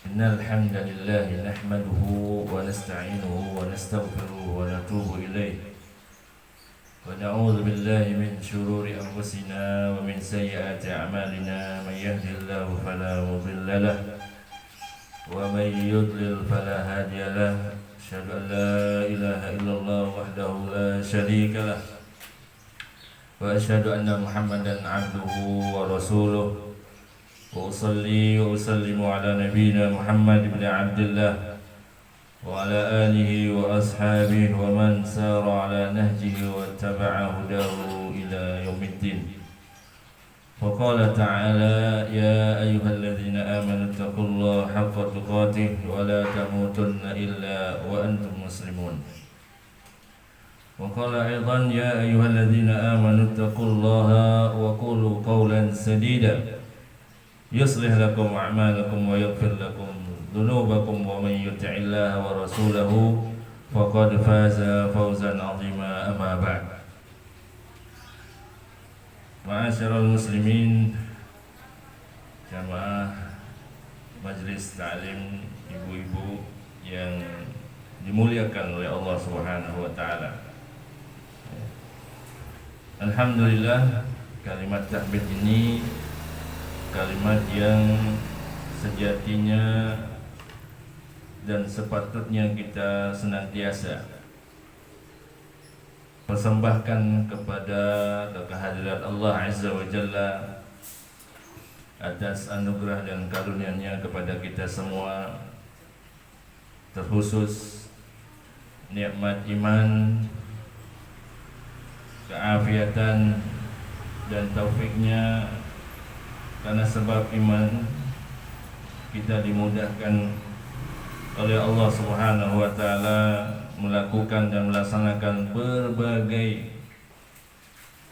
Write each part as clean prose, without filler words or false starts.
إن الحمد لله نحمده ونستعينه ونستغفره ونتوب إليه ونعوذ بالله من شرور أنفسنا ومن سيئات أعمالنا من يهد الله فلا مضل له ومن يضلل فلا هادي له أشهد أن لا إله إلا الله وحده لا شريك له وأشهد أن محمدا عبده ورسوله وأصلي وأسلم على نبينا محمد بن عبد الله وعلى آله وأصحابه ومن سار على نهجه واتبع هداه إلى يوم الدين. وقال تعالى: يا أيها الذين آمنوا اتقوا الله حق تقاته ولا تموتن إلا وأنتم مسلمون. وقال أيضا: يا أيها الذين آمنوا اتقوا الله وقولوا قولا سديدا يصلح لكم أعمالكم ويغفر لكم ذنوبكم ومن يطع الله ورسوله فقد فاز فوزا عظيما. أما بعد. Ma'asyiral muslimin, jamaah Majelis Ta'lim, ibu-ibu yang dimuliakan oleh Allah Subhanahu wa taala. Alhamdulillah, kalimat tahmid ini kalimat yang sejatinya dan sepatutnya kita senantiasa persembahkan kepada kehadirat Allah Azza wa Jalla atas anugerah dan karunia-Nya kepada kita semua, terkhusus nikmat iman, keafiatan dan taufiknya. Karena sebab iman kita dimudahkan oleh Allah Subhanahu wa taala melakukan dan melaksanakan berbagai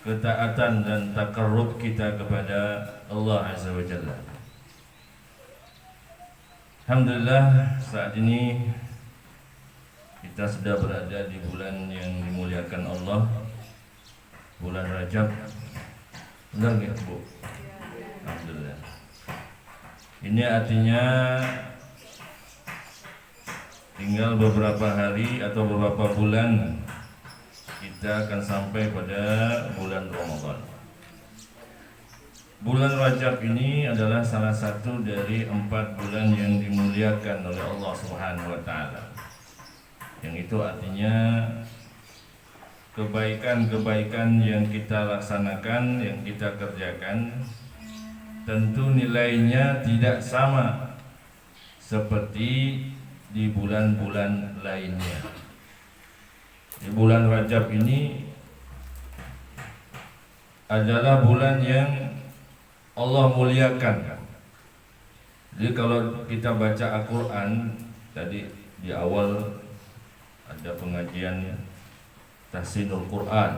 ketaatan dan takarrub kita kepada Allah Azza wa Jalla. Alhamdulillah, saat ini kita sudah berada di bulan yang dimuliakan Allah, bulan Rajab. Benar nggak, Bu? Alhamdulillah. Ini artinya tinggal beberapa hari atau beberapa bulan kita akan sampai pada bulan Ramadan. Bulan Rajab ini adalah salah satu dari 4 bulan yang dimuliakan oleh Allah Subhanahu wa taala. Yang itu artinya kebaikan-kebaikan yang kita laksanakan, yang kita kerjakan, tentu nilainya tidak sama seperti di bulan-bulan lainnya. Di bulan Rajab ini adalah bulan yang Allah muliakan. Jadi kalau kita baca Al-Quran, tadi di awal ada pengajian tahsinul Quran,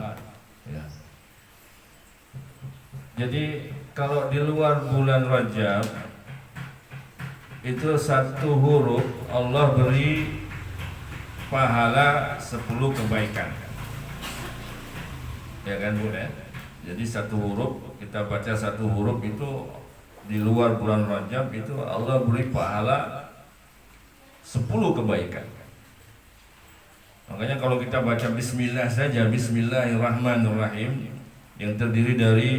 ya. Jadi kalau di luar bulan Rajab itu satu huruf Allah beri pahala 10 kebaikan, ya kan Bu ya? Jadi satu huruf, kita baca satu huruf itu di luar bulan Rajab itu Allah beri pahala 10 kebaikan. Makanya kalau kita baca Bismillah saja, Bismillahirrahmanirrahim, yang terdiri dari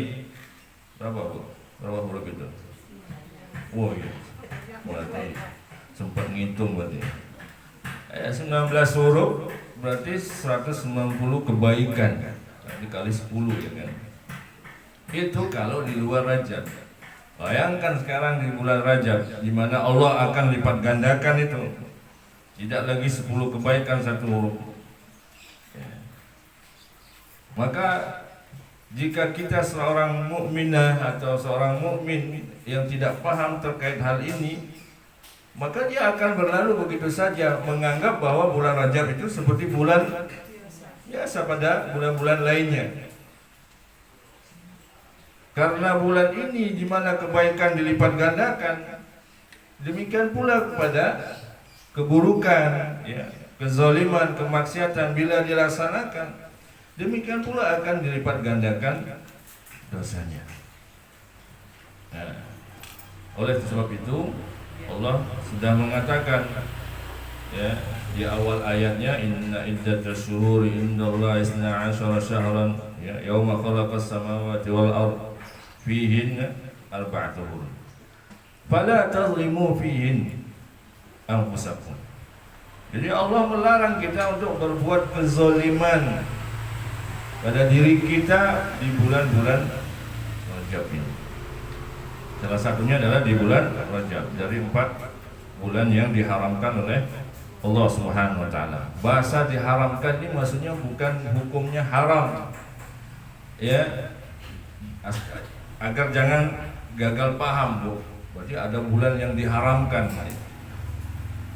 berapa Bu? Berapa huruf itu? Oh iya, berarti sempat ngitung berarti 19 huruf, berarti 190 kebaikan kan? Dikali 10 ya kan? Itu kalau di luar Rajab. Bayangkan sekarang di bulan Rajab, di mana Allah akan lipat gandakan itu. Tidak lagi 10 kebaikan satu huruf. Ya. Maka jika kita seorang mukminah atau seorang mukmin yang tidak paham terkait hal ini, maka dia akan berlalu begitu saja menganggap bahwa bulan Rajab itu seperti bulan biasa pada bulan-bulan lainnya. Karena bulan ini di mana kebaikan dilipat gandakan, demikian pula kepada keburukan, ya, kezaliman, kemaksiatan bila dilaksanakan, demikian pula akan dilipat gandakan dosanya. Nah, oleh sebab itu Allah sudah mengatakan ya di awal ayatnya, inna iddatash syuhuri indallahi 12 syahran ya yauma khalaqas samawati wal ard fihinna arba'atu hurum fala tazlimu fihin anfusakum. Jadi Allah melarang kita untuk berbuat kezaliman pada diri kita di bulan-bulan Rajab ini. Salah satunya adalah di bulan Rajab, dari 4 bulan yang diharamkan oleh Allah Subhanahu wa taala. Bahasa diharamkan ini maksudnya bukan hukumnya haram. Ya. Agar jangan gagal paham, Bu. Berarti ada bulan yang diharamkan.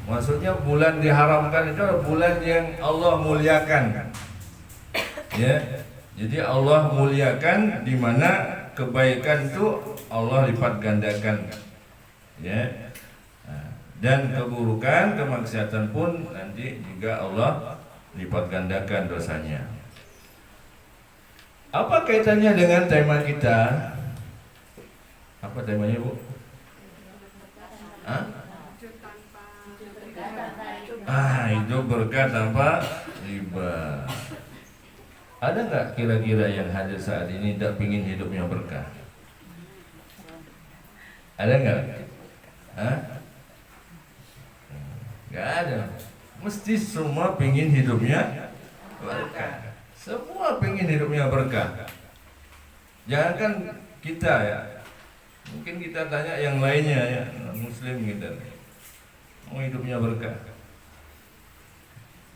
Maksudnya bulan diharamkan itu adalah bulan yang Allah muliakan. Ya. Jadi Allah muliakan di mana kebaikan itu Allah lipat gandakan. Ya. Dan keburukan, kemaksiatan pun nanti juga Allah lipat gandakan dosanya. Apa kaitannya dengan tema kita? Apa temanya, Bu? Hidup berkah tanpa riba. Ada nggak kira-kira yang hadir saat ini tidak ingin hidupnya berkah? Ada nggak? Nggak ada. Mesti semua ingin hidupnya berkah. Semua ingin hidupnya berkah. Jangankan kita ya, mungkin kita tanya yang lainnya ya, Muslim kita mau hidupnya berkah,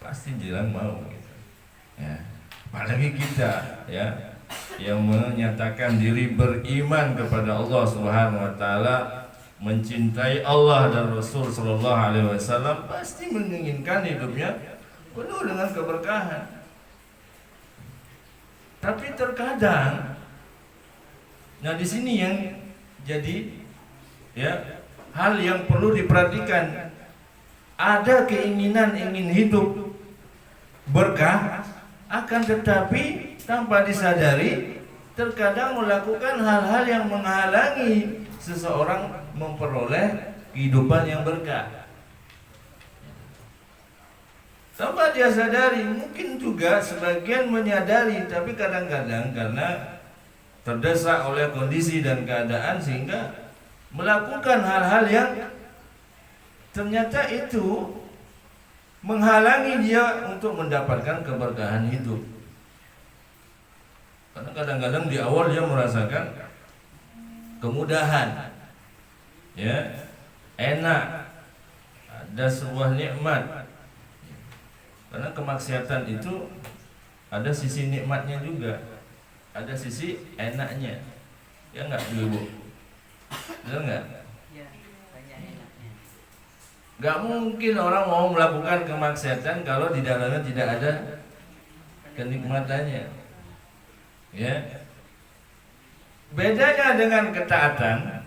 pasti bilang mau gitu. Ya. Apalagi kita ya yang menyatakan diri beriman kepada Allah Subhanahu wa taala, mencintai Allah dan Rasul sallallahu alaihi wasallam, pasti menginginkan hidupnya penuh dengan keberkahan. Tapi terkadang di sini yang jadi ya hal yang perlu diperhatikan. Ada keinginan ingin hidup berkah, akan tetapi tanpa disadari terkadang melakukan hal-hal yang menghalangi seseorang memperoleh kehidupan yang berkah. Tanpa dia sadari, mungkin juga sebagian menyadari, tapi kadang-kadang karena terdesak oleh kondisi dan keadaan sehingga melakukan hal-hal yang ternyata itu menghalangi dia untuk mendapatkan keberkahan hidup. Karena kadang-kadang di awal dia merasakan kemudahan, ya, enak, ada sebuah nikmat. Karena kemaksiatan itu ada sisi nikmatnya juga, ada sisi enaknya, ya enggak Bu? Benar enggak? Gak mungkin orang mau melakukan kemaksiatan kalau di dalamnya tidak ada kenikmatannya. Ya. Bedanya dengan ketaatan,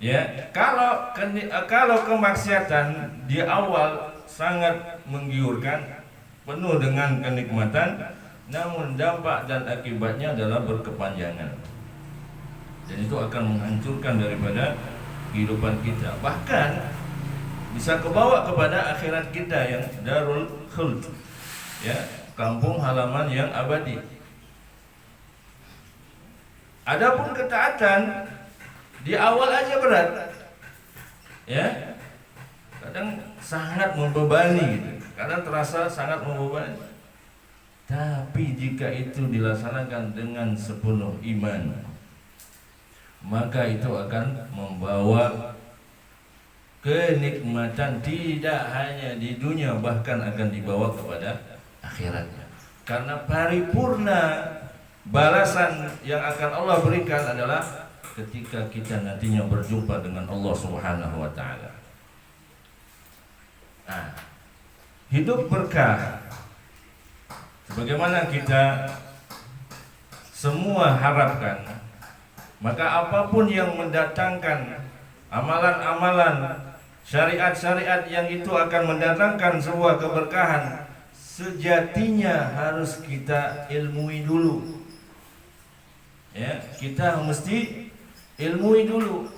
ya, kalau kemaksiatan di awal sangat menggiurkan, penuh dengan kenikmatan, namun dampak dan akibatnya adalah berkepanjangan. Dan itu akan menghancurkan daripada kehidupan kita. Bahkan bisa kebawa kepada akhirat kita yang darul khuld, ya, kampung halaman yang abadi. Adapun ketaatan di awal aja berat, ya, kadang sangat membebani gitu, kadang terasa sangat membebani. Tapi jika itu dilaksanakan dengan sepenuh iman, maka itu akan membawa kenikmatan tidak hanya di dunia, bahkan akan dibawa kepada akhiratnya. Karena paripurna balasan yang akan Allah berikan adalah ketika kita nantinya berjumpa dengan Allah Subhanahu wa taala. Nah, hidup berkah sebagaimana kita semua harapkan, maka apapun yang mendatangkan amalan-amalan, syariat-syariat yang itu akan mendatangkan sebuah keberkahan, sejatinya harus kita ilmui dulu. Ya, kita mesti ilmui dulu,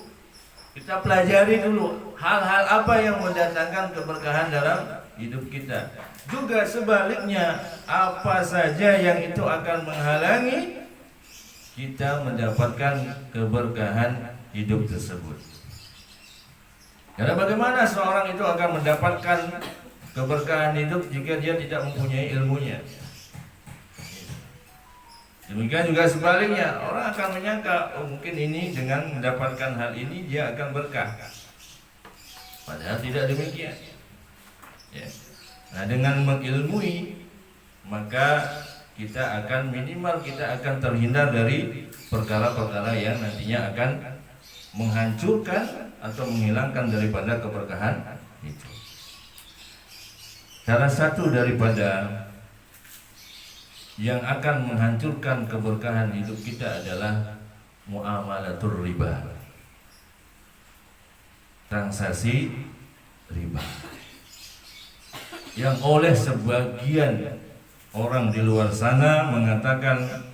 kita pelajari dulu hal-hal apa yang mendatangkan keberkahan dalam hidup kita. Juga sebaliknya, apa saja yang itu akan menghalangi kita mendapatkan keberkahan hidup tersebut. Karena bagaimana seorang itu akan mendapatkan keberkahan hidup jika dia tidak mempunyai ilmunya? Demikian juga sebaliknya, orang akan menyangka, oh mungkin ini dengan mendapatkan hal ini dia akan berkah. Padahal tidak demikian. Ya. Nah, dengan mengilmui, maka kita akan minimal kita akan terhindar dari perkara-perkara yang nantinya akan menghancurkan atau menghilangkan daripada keberkahan itu. Salah satu daripada yang akan menghancurkan keberkahan hidup kita adalah muamalatur riba, transaksi riba, yang oleh sebagian orang di luar sana mengatakan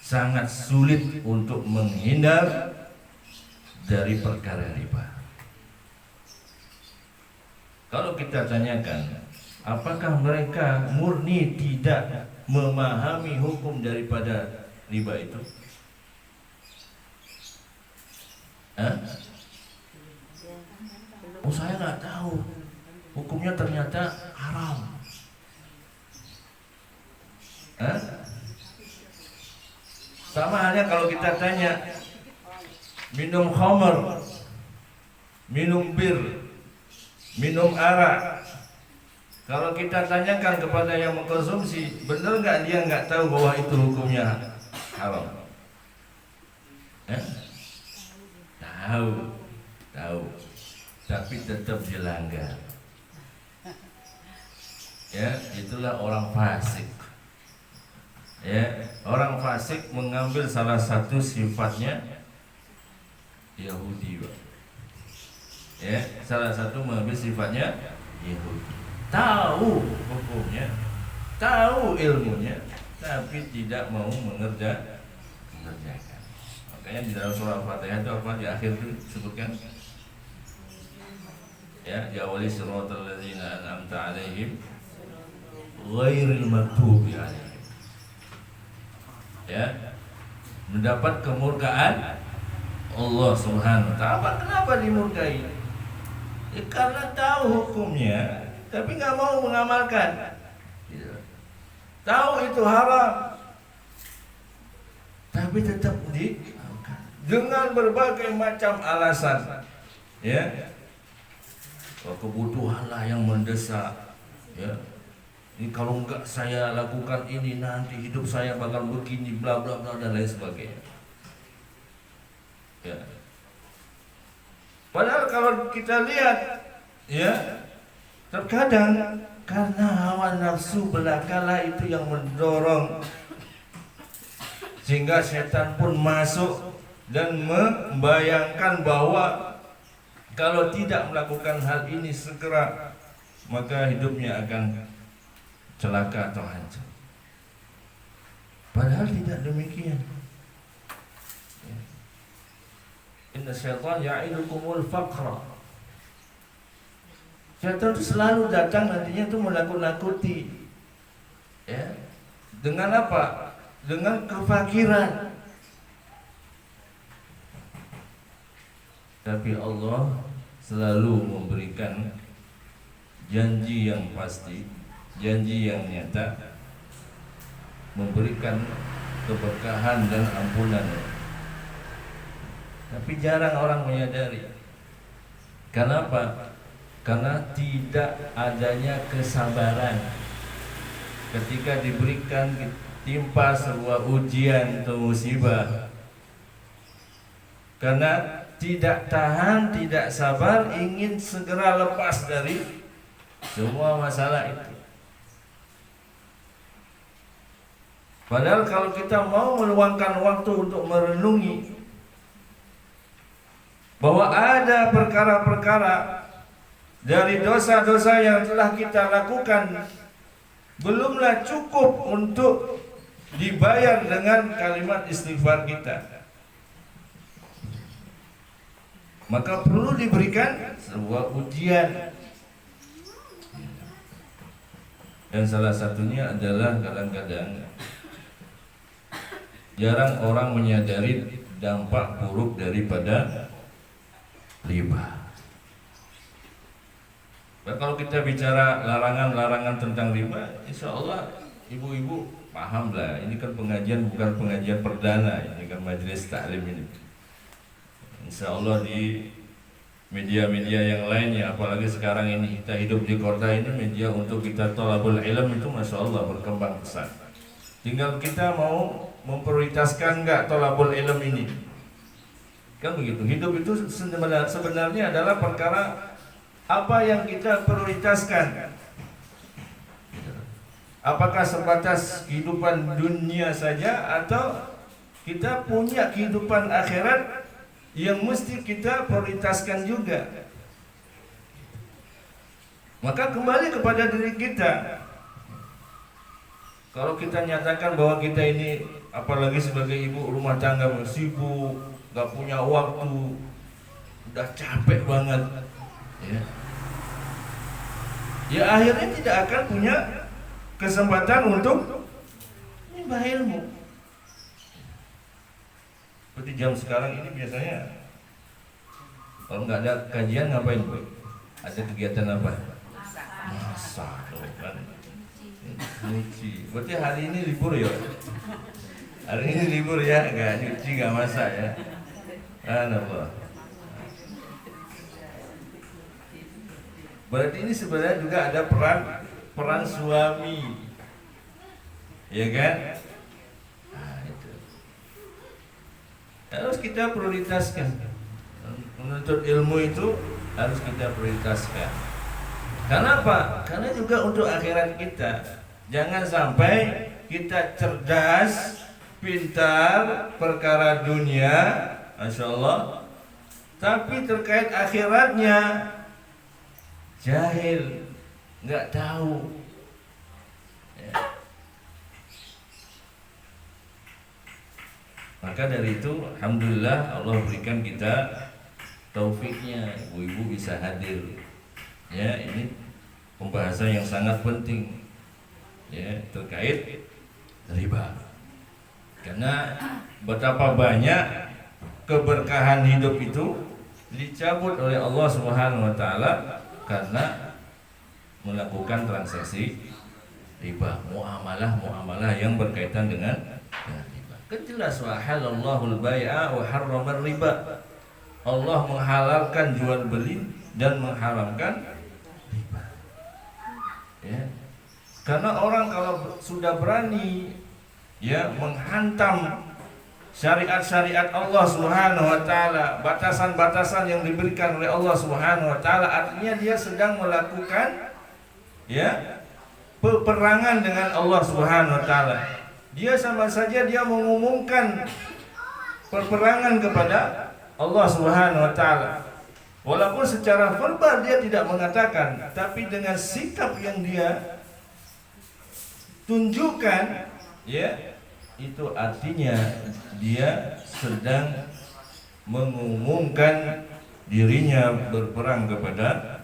sangat sulit untuk menghindar dari perkara riba. Kalau kita tanyakan, apakah mereka murni tidak memahami hukum daripada riba itu? Oh, saya nggak tahu, hukumnya ternyata haram. Sama halnya kalau kita tanya, minum khamr, minum bir, minum arak. Kalau kita tanyakan kepada yang mengkonsumsi, benar nggak dia nggak tahu bahwa itu hukumnya haram? Tahu, tapi tetap dilanggar. Ya, itulah orang fasik. Ya, orang fasik mengambil salah satu sifatnya Yahudi, Pak. Ya, salah satu mengambil sifatnya Yahudi. Tahu hukumnya, tahu ilmunya, tapi tidak mau mengerjakan. Makanya di dalam surah Al-Fatihah itu apa di akhir itu disebutkan, ya, diawali siratal ladzina an'amta 'alaihim ghairil maghdubi 'alaihim. Ya, mendapat kemurkaan Allah Subhanahu wa ta'ala. Kenapa dimurkai? Ya, karena tahu hukumnya tapi nggak mau mengamalkan. Tahu itu haram, tapi tetap dilakukan dengan berbagai macam alasan. Ya, kebutuhan lah yang mendesak. Ya, ini kalau enggak saya lakukan ini nanti hidup saya bakal begini, bla bla bla dan lain sebagainya. Ya. Padahal kalau kita lihat, ya, terkadang karena hawa nafsu belakala itu yang mendorong, sehingga setan pun masuk dan membayangkan bahwa kalau tidak melakukan hal ini segera, maka hidupnya akan celaka atau hancur. Padahal tidak demikian. Inna syaitan ya'idukumul faqra. Syaitan itu selalu datang nantinya itu menakut-nakuti. Ya. Dengan apa? Dengan kefakiran. Tapi Allah selalu memberikan janji yang pasti, janji yang nyata, memberikan keberkahan dan ampunan. Tapi jarang orang menyadari. Kenapa? Karena tidak adanya kesabaran ketika diberikan timpa sebuah ujian atau musibah. Karena tidak tahan, tidak sabar, ingin segera lepas dari semua masalah itu. Padahal kalau kita mau meluangkan waktu untuk merenungi bahwa ada perkara-perkara dari dosa-dosa yang telah kita lakukan belumlah cukup untuk dibayar dengan kalimat istighfar kita. maka perlu diberikan sebuah ujian. Dan salah satunya adalah kadang-kadang jarang orang menyadari dampak buruk daripada riba. Nah, kalau kita bicara larangan-larangan tentang riba, insya Allah ibu-ibu paham lah. Ini kan pengajian bukan pengajian perdana, ini kan majelis taklim ini. Insya Allah di media-media yang lainnya, apalagi sekarang ini kita hidup di kota ini, media untuk kita thalabul ilm itu masya Allah berkembang pesat. Tinggal kita mau memprioritaskan nggak thalabul ilm ini, kan begitu. Hidup itu sebenarnya adalah perkara apa yang kita prioritaskan. Apakah sebatas kehidupan dunia saja, atau kita punya kehidupan akhirat yang mesti kita prioritaskan juga. Maka kembali kepada diri kita. Kalau kita nyatakan bahwa kita ini, apalagi sebagai ibu rumah tangga, sibuk, gak punya waktu, udah capek banget, ya akhirnya tidak akan punya kesempatan untuk menimba ilmu. Seperti jam sekarang ini biasanya kalau nggak ada kajian ngapain, Bu? Ada kegiatan apa? Masak, kan? Nyuci. Berarti hari ini libur ya? Hari ini libur ya, nggak nyuci, nggak masak ya? Allah. Berarti ini sebenarnya juga ada peran suami, ya kan? Nah, itu harus kita prioritaskan. Menuntut ilmu itu harus kita prioritaskan. Karena apa? Karena juga untuk akhirat kita. Jangan sampai kita cerdas, pintar perkara dunia, masya Allah, tapi terkait akhiratnya jahil, nggak tahu. Ya. Maka dari itu, alhamdulillah Allah berikan kita taufiknya, ibu-ibu bisa hadir. Ya, ini pembahasan yang sangat penting, ya, terkait riba. Karena betapa banyak keberkahan hidup itu dicabut oleh Allah Subhanahu wa taala karena melakukan transaksi riba, muamalah yang berkaitan dengan riba. Kan jelas, wa halallahu al-bai'a wa harrama riba. Allah menghalalkan jual beli dan mengharamkan riba. Ya. Karena orang kalau sudah berani ya menghantam syariat-syariat Allah Subhanahu wa taala, batasan-batasan yang diberikan oleh Allah Subhanahu wa taala, artinya dia sedang melakukan ya peperangan dengan Allah Subhanahu wa taala. Dia sama saja dia mengumumkan peperangan kepada Allah Subhanahu wa taala. Walaupun secara verbal dia tidak mengatakan, tapi dengan sikap yang dia tunjukkan, ya, itu artinya dia sedang mengumumkan dirinya berperang kepada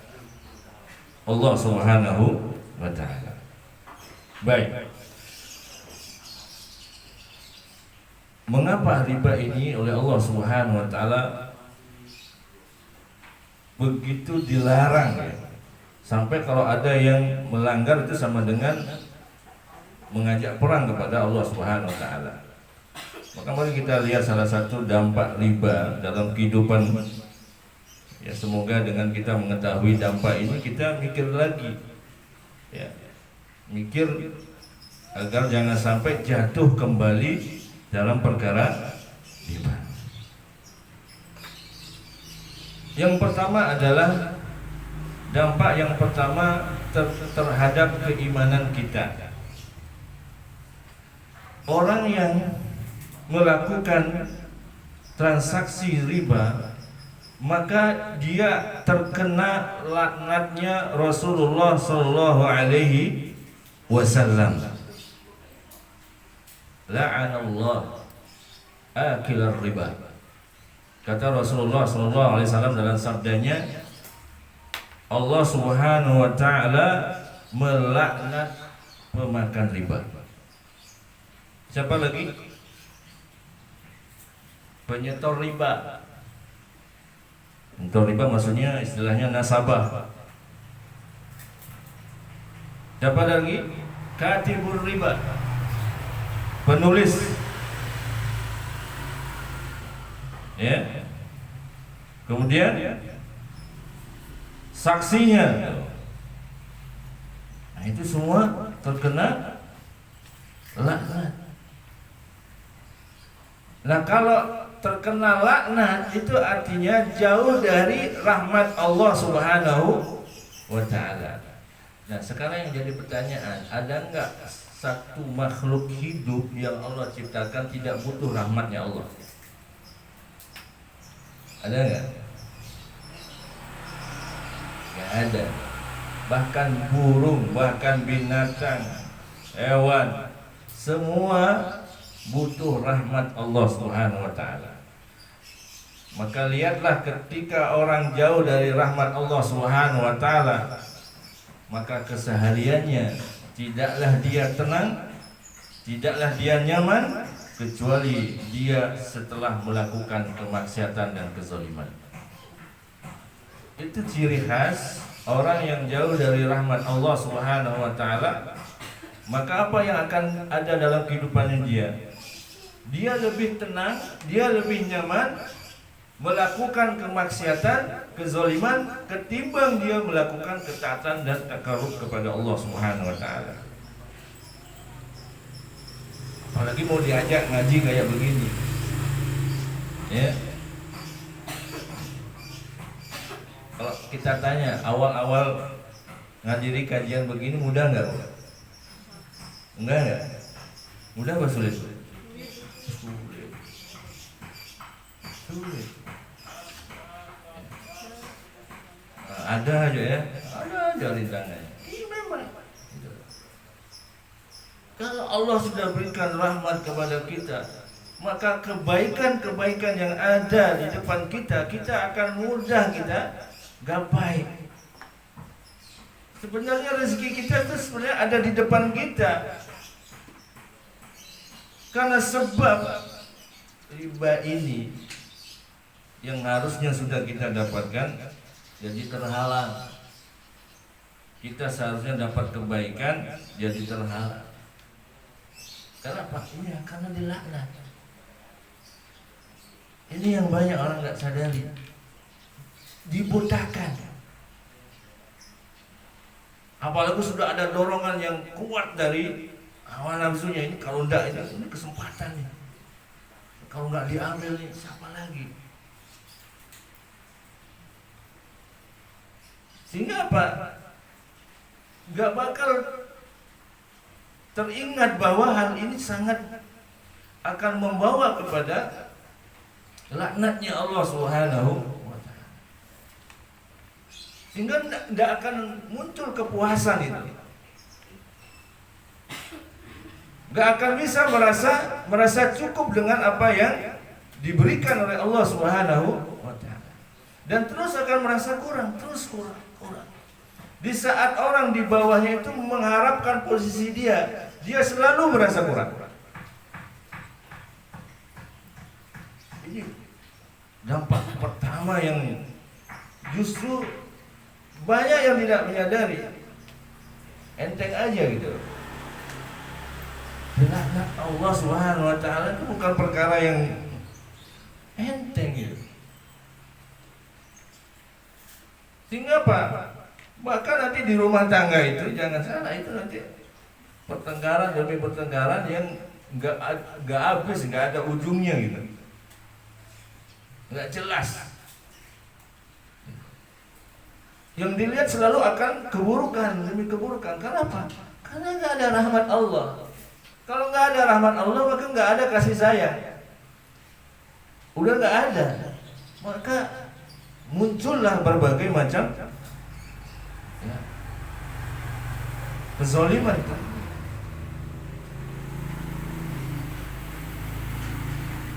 Allah Subhanahu wa taala. Baik. Mengapa riba ini oleh Allah Subhanahu wa taala begitu dilarang, ya? Sampai kalau ada yang melanggar itu sama dengan mengajak perang kepada Allah Subhanahu wa taala. Maka mari kita lihat salah satu dampak riba dalam kehidupan. Ya, semoga dengan kita mengetahui dampak ini kita mikir lagi. Ya. Mikir agar jangan sampai jatuh kembali dalam perkara riba. Yang pertama adalah dampak yang pertama terhadap keimanan kita. Orang yang melakukan transaksi riba, maka dia terkena laknatnya Rasulullah sallallahu alaihi wasallam. La'anallah akilar riba. Kata Rasulullah SAW dalam sabdanya, Allah Subhanahu wa Ta'ala melaknat pemakan riba. Siapa lagi? Penyetor riba. Penyetor riba maksudnya istilahnya nasabah. Siapa lagi? Katibur riba, penulis. Ya. Kemudian saksinya. Nah, itu semua terkena laknat. Nah, kalau terkena laknat itu artinya jauh dari rahmat Allah Subhanahu wa Ta'ala. Nah, sekarang yang jadi pertanyaan, ada enggak satu makhluk hidup yang Allah ciptakan tidak butuh rahmatnya Allah? Ada enggak? Enggak ada. Bahkan burung, bahkan binatang, hewan, semua butuh rahmat Allah Subhanahu wa Ta'ala. Maka lihatlah ketika orang jauh dari rahmat Allah Subhanahu wa Ta'ala, maka kesehariannya tidaklah dia tenang, tidaklah dia nyaman, kecuali dia setelah melakukan kemaksiatan dan kezaliman. Itu ciri khas orang yang jauh dari rahmat Allah Subhanahu wa Ta'ala. Maka apa yang akan ada dalam kehidupannya dia? Dia lebih tenang, dia lebih nyaman melakukan kemaksiatan, kezaliman ketimbang dia melakukan ketaatan dan takarrub kepada Allah Subhanahu wa Ta'ala. Apalagi mau diajak ngaji kayak begini, ya. Kalau kita tanya awal-awal ngadiri kajian begini mudah nggak? Enggak. Mudah apa sulit? Sulit. Ada aja rintangannya. Ini memang. Kalau Allah sudah berikan rahmat kepada kita, maka kebaikan-kebaikan yang ada di depan kita akan mudah kita gapai. Sebenarnya rezeki kita itu sebenarnya ada di depan kita. Karena sebab riba ini yang harusnya sudah kita dapatkan jadi terhalang. Kita seharusnya dapat kebaikan jadi terhalang. Kenapa? Iya, karena dilaknat. Ini yang banyak orang nggak sadari. Dibutakan. Apalagi sudah ada dorongan yang kuat dari hawa nafsunya, ini kalau enggak ini kesempatan nih. Kalau nggak diambil nih siapa lagi? Sehingga apa? Nggak bakal teringat bahwa hal ini sangat akan membawa kepada laknatnya Allah Subhanahu wa Ta'ala. Sehingga tidak akan muncul kepuasan itu. Tidak akan bisa merasa cukup dengan apa yang diberikan oleh Allah Subhanahu wa Ta'ala. Dan terus akan merasa kurang. Di saat orang di bawahnya itu mengharapkan posisi dia selalu merasa kurang. Ini dampak pertama yang justru banyak yang tidak menyadari. Enteng aja gitu. Laknat Allah Subhanahu wa Ta'ala itu bukan perkara yang enteng gitu. Sehingga apa? Bahkan nanti di rumah tangga itu jangan salah, itu nanti pertengkaran demi pertengkaran yang nggak habis, nggak ada ujungnya gitu, nggak jelas. Yang dilihat selalu akan keburukan demi keburukan. Kenapa? Karena nggak ada rahmat Allah. Kalau nggak ada rahmat Allah maka nggak ada kasih sayang. Udah nggak ada, maka muncullah berbagai macam kezaliman itu.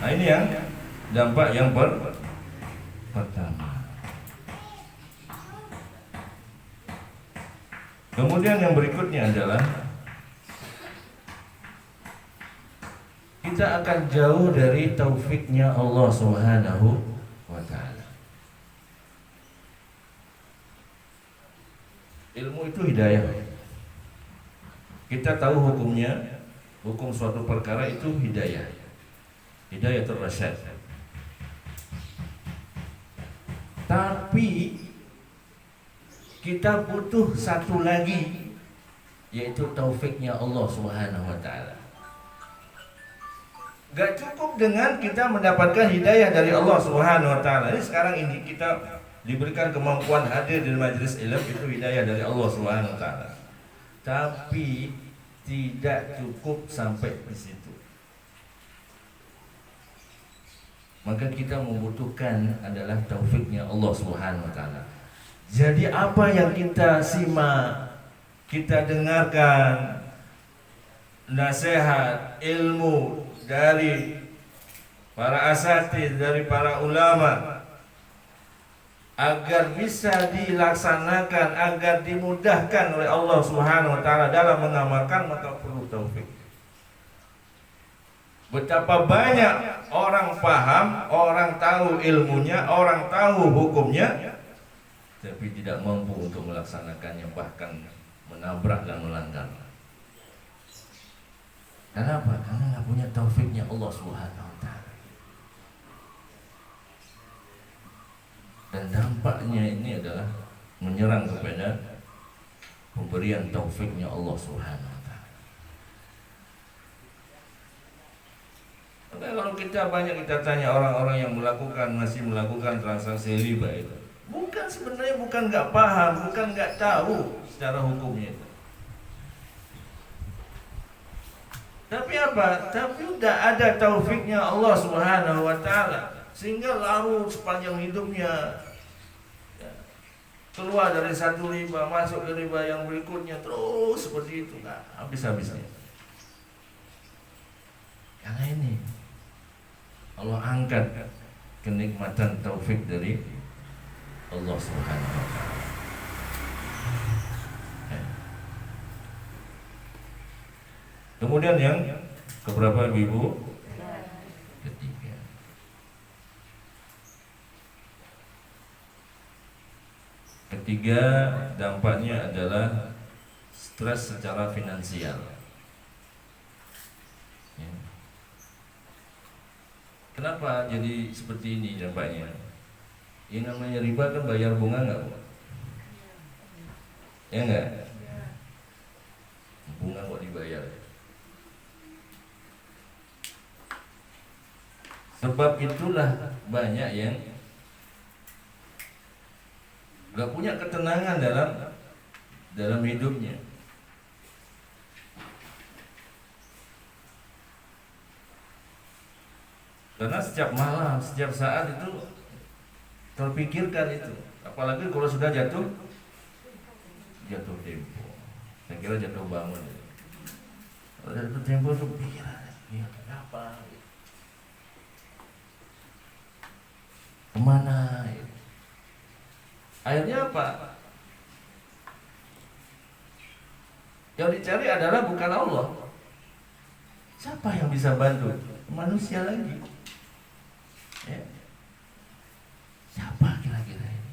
Nah, ini yang dampak yang pertama. Kemudian yang berikutnya adalah kita akan jauh dari taufiknya Allah Subhanahu wa ta'ala. Ilmu itu hidayah. Kita tahu hukumnya, hukum suatu perkara itu hidayah. Hidayah terrasyad. Tapi kita butuh satu lagi, yaitu taufiknya Allah Subhanahu wa ta'ala. Gak cukup dengan kita mendapatkan hidayah dari Allah Subhanahu wa ta'ala. Ini sekarang ini kita diberikan kemampuan hadir di majelis ilmu, itu hidayah dari Allah Subhanahu wa ta'ala. Tapi tidak cukup sampai di situ. Maka kita membutuhkan adalah taufiknya Allah Subhanahu wa ta'ala. Jadi apa yang kita simak, kita dengarkan nasihat, ilmu dari para asatidz, dari para ulama, agar bisa dilaksanakan, agar dimudahkan oleh Allah Subhanahu wa ta'ala dalam mengamalkan, maka perlu taufik. Betapa banyak orang paham, orang tahu ilmunya, orang tahu hukumnya, tapi tidak mampu untuk melaksanakannya, bahkan menabrak dan melanggar. Kenapa? Karena nggak punya taufiknya Allah Subhanahu wa ta'ala. Dan dampaknya ini adalah menyerang kepada pemberian taufiknya Allah Subhanahu wa ta'ala. Maka kalau kita banyak kita tanya orang-orang yang masih melakukan transaksi riba itu, sebenarnya bukan nggak paham, bukan nggak tahu secara hukumnya itu. Tapi apa? Tapi udah ada taufiknya Allah Subhanahu wa ta'ala, sehingga larut sepanjang hidupnya, ya, keluar dari satu riba masuk ke riba yang berikutnya, terus seperti itu, nggak habis-habisnya. Karena ini Allah angkat kenikmatan taufik dari Allah Subhanahu wa ta'ala. Kemudian yang keberapa Ibu? Ketiga. Ketiga, dampaknya adalah stres secara finansial. Ya. Kenapa jadi seperti ini dampaknya? Ini namanya riba kan bayar bunga nggak, Bu? Ya nggak? Bunga kok dibayar? Sebab itulah banyak yang gak punya ketenangan dalam hidupnya. Karena setiap malam, setiap saat itu terpikirkan itu. Apalagi kalau sudah jatuh tempo. Saya kira jatuh bangun. Kalau jatuh tempo itu pikiran, ya apa? Kemana? Akhirnya apa? Yang dicari adalah bukan Allah. Siapa yang bisa bantu? Manusia lagi. Ya. Siapa kira-kira ini?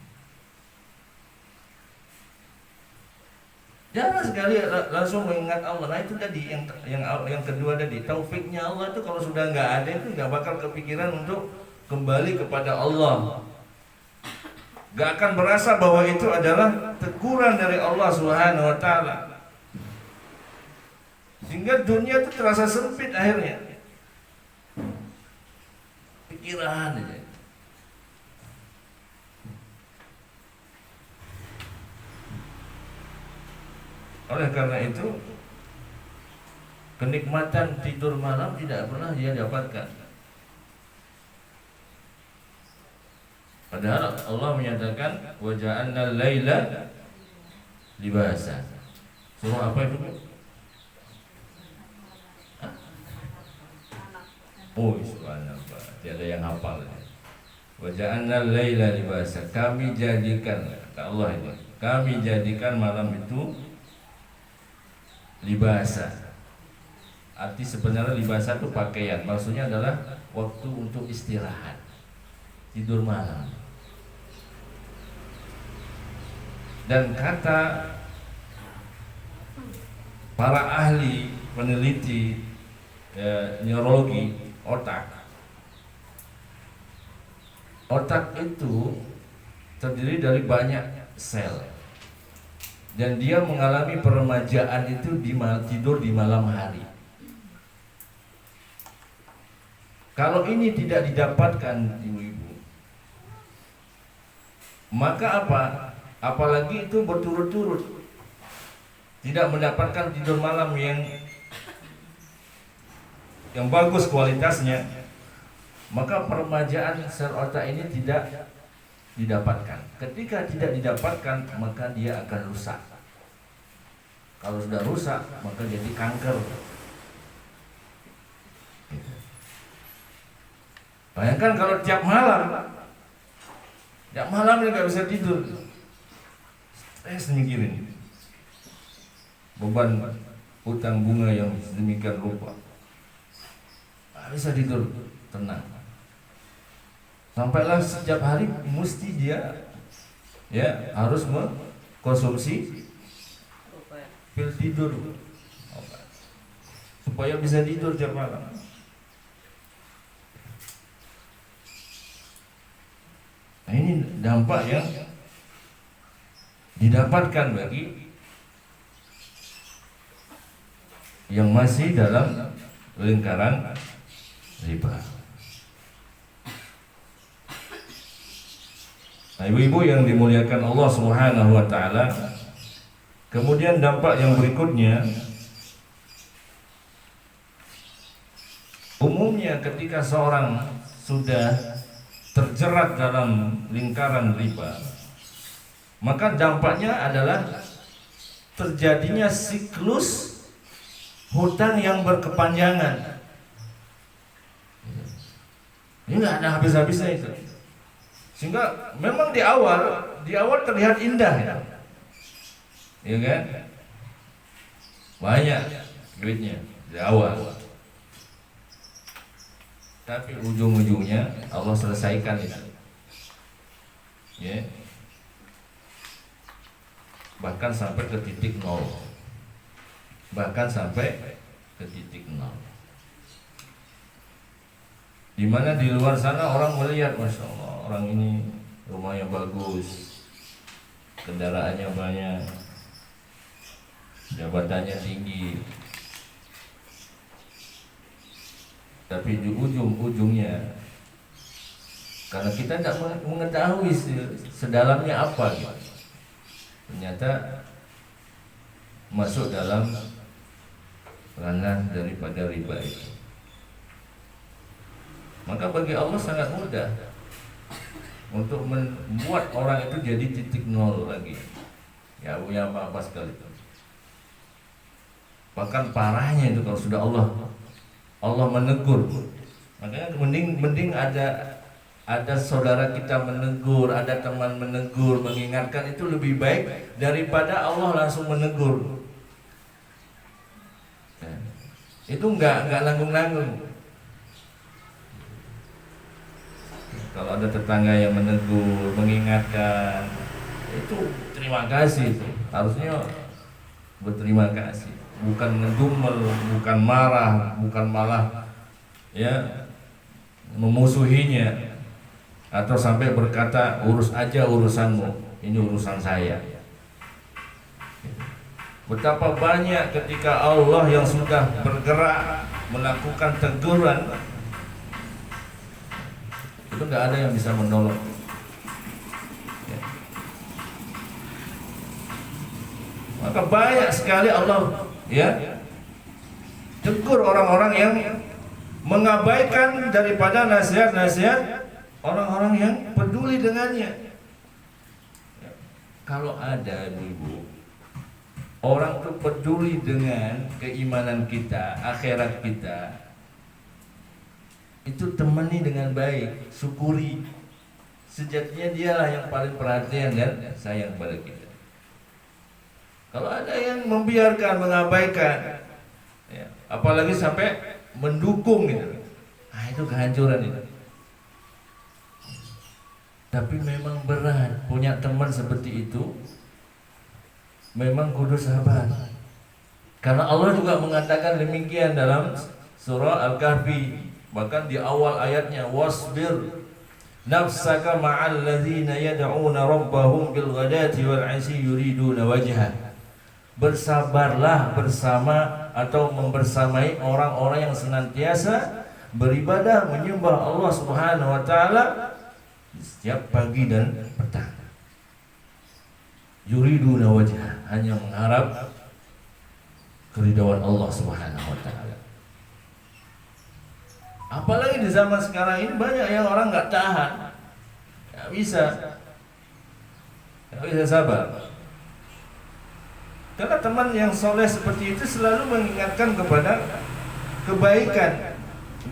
Jangan sekali langsung mengingat Allah. Nah itu tadi yang kedua tadi, taufiknya Allah itu kalau sudah nggak ada itu nggak bakal kepikiran untuk kembali kepada Allah. Gak akan merasa bahwa itu adalah teguran dari Allah Subhanahu wa ta'ala, sehingga dunia itu terasa sempit akhirnya. Pikiran aja. Oleh karena itu, kenikmatan tidur malam tidak pernah dia dapatkan. Padahal Allah menyatakan wa ja'alnal laila libasa. Surah apa itu? Oh, subhanallah. Tiada yang hafal. Wa ja'alna al-laila libasa. Kami jadikan, kata Allah ini, kami jadikan malam itu libasa. Arti sebenarnya libasa itu pakaian. Maksudnya adalah waktu untuk istirahat, tidur malam. Dan kata para ahli peneliti neurologi otak itu terdiri dari banyak sel, dan dia mengalami peremajaan itu tidur di malam hari. Kalau ini tidak didapatkan ibu-ibu, maka apa? Apalagi itu berturut-turut tidak mendapatkan tidur malam yang bagus kualitasnya, maka peremajaan sel otak ini tidak didapatkan. Ketika tidak didapatkan, maka dia akan rusak. Kalau sudah rusak, maka jadi kanker. Bayangkan kalau tiap malam ini nggak bisa tidur, stres mikirin beban hutang bunga yang sedemikian rupa, nggak bisa tidur tenang. Sampailah setiap hari mesti dia harus mengkonsumsi pil tidur supaya bisa tidur tiap malam. Nah, ini dampak yang didapatkan bagi yang masih dalam lingkaran riba. Nah, ibu-ibu yang dimuliakan Allah Subhanahu wa taala, kemudian dampak yang berikutnya, umumnya ketika seorang sudah terjerat dalam lingkaran riba, maka dampaknya adalah terjadinya siklus hutang yang berkepanjangan. Ini nggak ada habis-habisnya itu. Sehingga memang di awal terlihat indah, ya kan? Banyak duitnya di awal, tapi ujung-ujungnya Allah selesaikan itu, ya. Bahkan sampai ke titik nol, di mana di luar sana orang melihat, masya Allah, orang ini rumahnya bagus, kendaraannya banyak, jabatannya tinggi, tapi di ujung-ujungnya, karena kita tidak mengetahui sedalamnya apa, ternyata masuk dalam ranah daripada riba itu. Maka bagi Allah sangat mudah untuk membuat orang itu jadi titik nol lagi. Ya apa sekali. Bahkan parahnya itu kalau sudah Allah menegur. Makanya mending ada saudara kita menegur, ada teman menegur, mengingatkan, itu lebih baik daripada Allah langsung menegur. Itu enggak nanggung-nanggung. Kalau ada tetangga yang menegur, mengingatkan, itu terima kasih. Harusnya berterima kasih, bukan ngedumel, bukan marah, bukan malah memusuhinya, atau sampai berkata urus aja urusanmu, ini urusan saya. Betapa banyak ketika Allah yang sudah bergerak melakukan teguran, itu nggak ada yang bisa menolong. Maka banyak sekali Allah tegur orang-orang yang mengabaikan daripada nasihat-nasihat orang-orang yang peduli dengannya. Kalau ada ibu-ibu, orang itu peduli dengan keimanan kita, akhirat kita, itu temani dengan baik, syukuri. sejatinya dialah yang paling perhatian dan sayang pada kita. Kalau ada yang membiarkan, mengabaikan, ya, apalagi sampai mendukung gitu, itu kehancuran itu. Tapi memang berat punya teman seperti itu, memang kudu sabar. Karena Allah juga mengatakan demikian dalam surah Al-Kahfi, bahkan di awal ayatnya, wasbir nafsaka ma'al ladzina yad'una rabbahum bil ghadati wal 'ashi yuriduna wajhah. Bersabarlah bersama atau membersamai orang-orang yang senantiasa beribadah menyembah Allah Subhanahu wa taala setiap pagi dan petang. Yuriduna wajhah, hanya mengharap keridhaan Allah Subhanahu wa taala. Apalagi di zaman sekarang ini banyak yang orang nggak tahan, nggak bisa sabar. Karena teman yang soleh seperti itu selalu mengingatkan kepada kebaikan.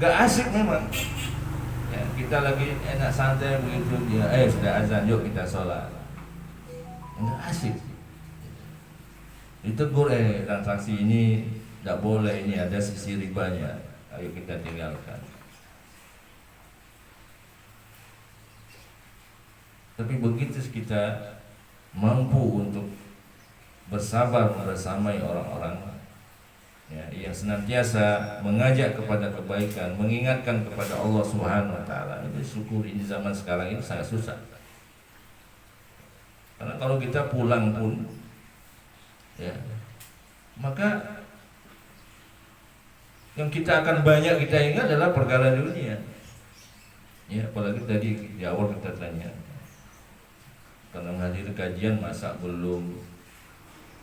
Nggak asik memang. Ya, kita lagi enak santai begitu dia, sudah azan, yuk kita sholat. Nggak asik. Ditegur, transaksi ini nggak boleh, ini ada sisi ribanya. Ayo kita tinggalkan. Tapi begitu kita mampu untuk bersabar bersamai orang-orang ya, yang senantiasa mengajak kepada kebaikan, mengingatkan kepada Allah Subhanahu wa taala, itu syukur. Ini zaman sekarang ini sangat susah. Karena kalau kita pulang pun ya, maka yang kita akan banyak kita ingat adalah perkara dunia. Ya, apalagi tadi di awal kita tanya, karena menghadiri kajian masa belum,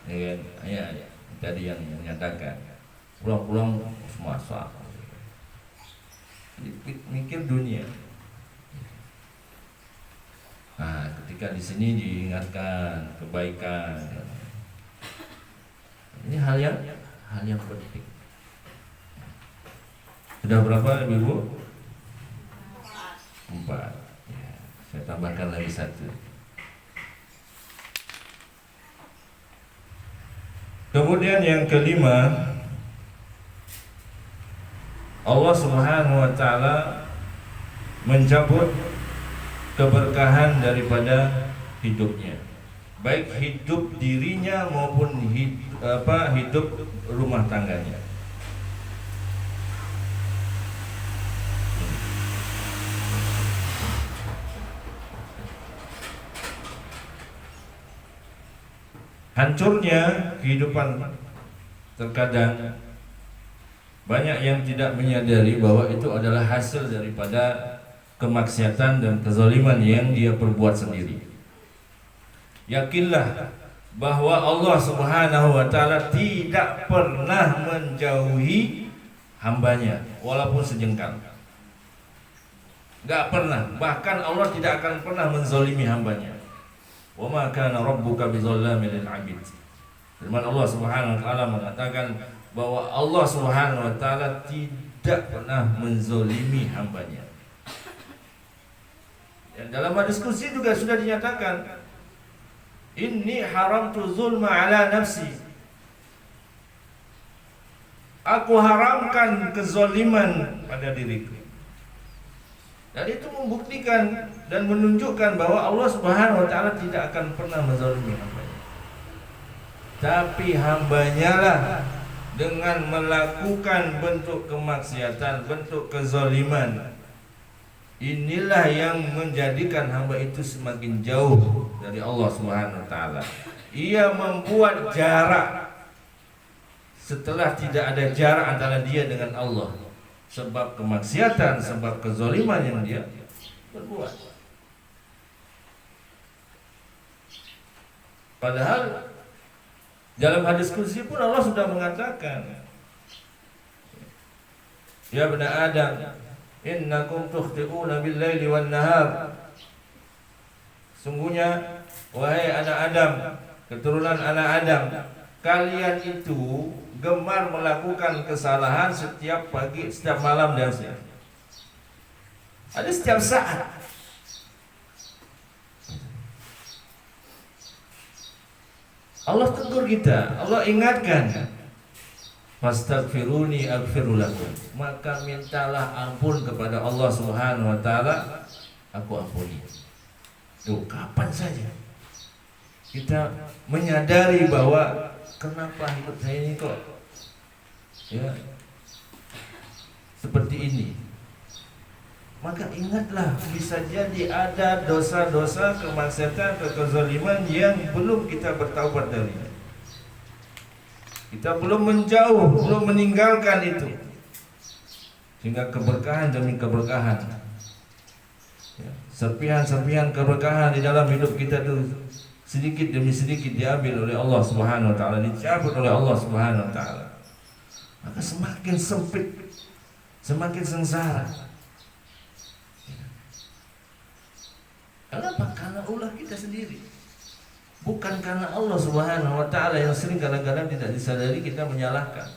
ya, tadi yang menyatakan pulang-pulang masak, mikir dunia. Nah, ketika di sini diingatkan kebaikan, ini hal yang penting. Sudah berapa Ibu? 4. Ya, saya tambahkan lagi 1. Kemudian yang kelima, Allah Subhanahu wa taala mencabut keberkahan daripada hidupnya, baik hidup dirinya maupun hidup rumah tangganya. Hancurnya kehidupan terkadang banyak yang tidak menyadari bahwa itu adalah hasil daripada kemaksiatan dan kezaliman yang dia perbuat sendiri. Yakinlah bahwa Allah Subhanahu wa taala tidak pernah menjauhi hambanya walaupun sejengkal. Enggak pernah, bahkan Allah tidak akan pernah menzalimi hambanya. Wa ma kana rabbuka bizallamin lil 'abid. Firman Allah Subhanahu wa taala mengatakan bahwa Allah Subhanahu wa taala tidak pernah menzalimi hambanya. Dan dalam diskusi juga sudah dinyatakan, inni haramtu zulma ala nafsi. Aku haramkan kezaliman pada diriku. Dan itu membuktikan dan menunjukkan bahwa Allah Subhanahu wa taala tidak akan pernah menzalimi hambanya. Tapi hambanya lah dengan melakukan bentuk kemaksiatan, bentuk kezaliman, inilah yang menjadikan hamba itu semakin jauh dari Allah Subhanahu wa taala. Ia membuat jarak setelah tidak ada jarak antara dia dengan Allah. Sebab kemaksiatan, sebab kezaliman yang dia berbuat. Padahal dalam hadis qudsi pun Allah sudah mengatakan, ya bani Adam, innakum tukhti'una bil-laili wan-nahar. Sungguhnya wahai anak Adam, keturunan anak Adam, kalian itu gemar melakukan kesalahan setiap pagi, setiap malam dan siang. Ada setiap saat. Allah tegur kita, Allah ingatkan. Fastaghfiruni aghfir lakum. Maka mintalah ampun kepada Allah Subhanahu wa taala, aku ampuni. Tuh, kapan saja kita menyadari bahwa kenapa hidup saya ini kok ya seperti ini, maka ingatlah bisa jadi ada dosa-dosa, kemaksiatan, kezaliman yang belum kita bertaubat darinya. Kita belum menjauh, belum meninggalkan itu, sehingga keberkahan demi keberkahan, ya, serpihan-serpihan keberkahan di dalam hidup kita itu sedikit demi sedikit diambil oleh Allah Subhanahu wa taala, dicabut oleh Allah Subhanahu wa taala. Maka semakin sempit, semakin sengsara. Kenapa? Karena ulah kita sendiri, bukan karena Allah Subhanahu wa taala yang sering kadang-kadang tidak disadari kita menyalahkan.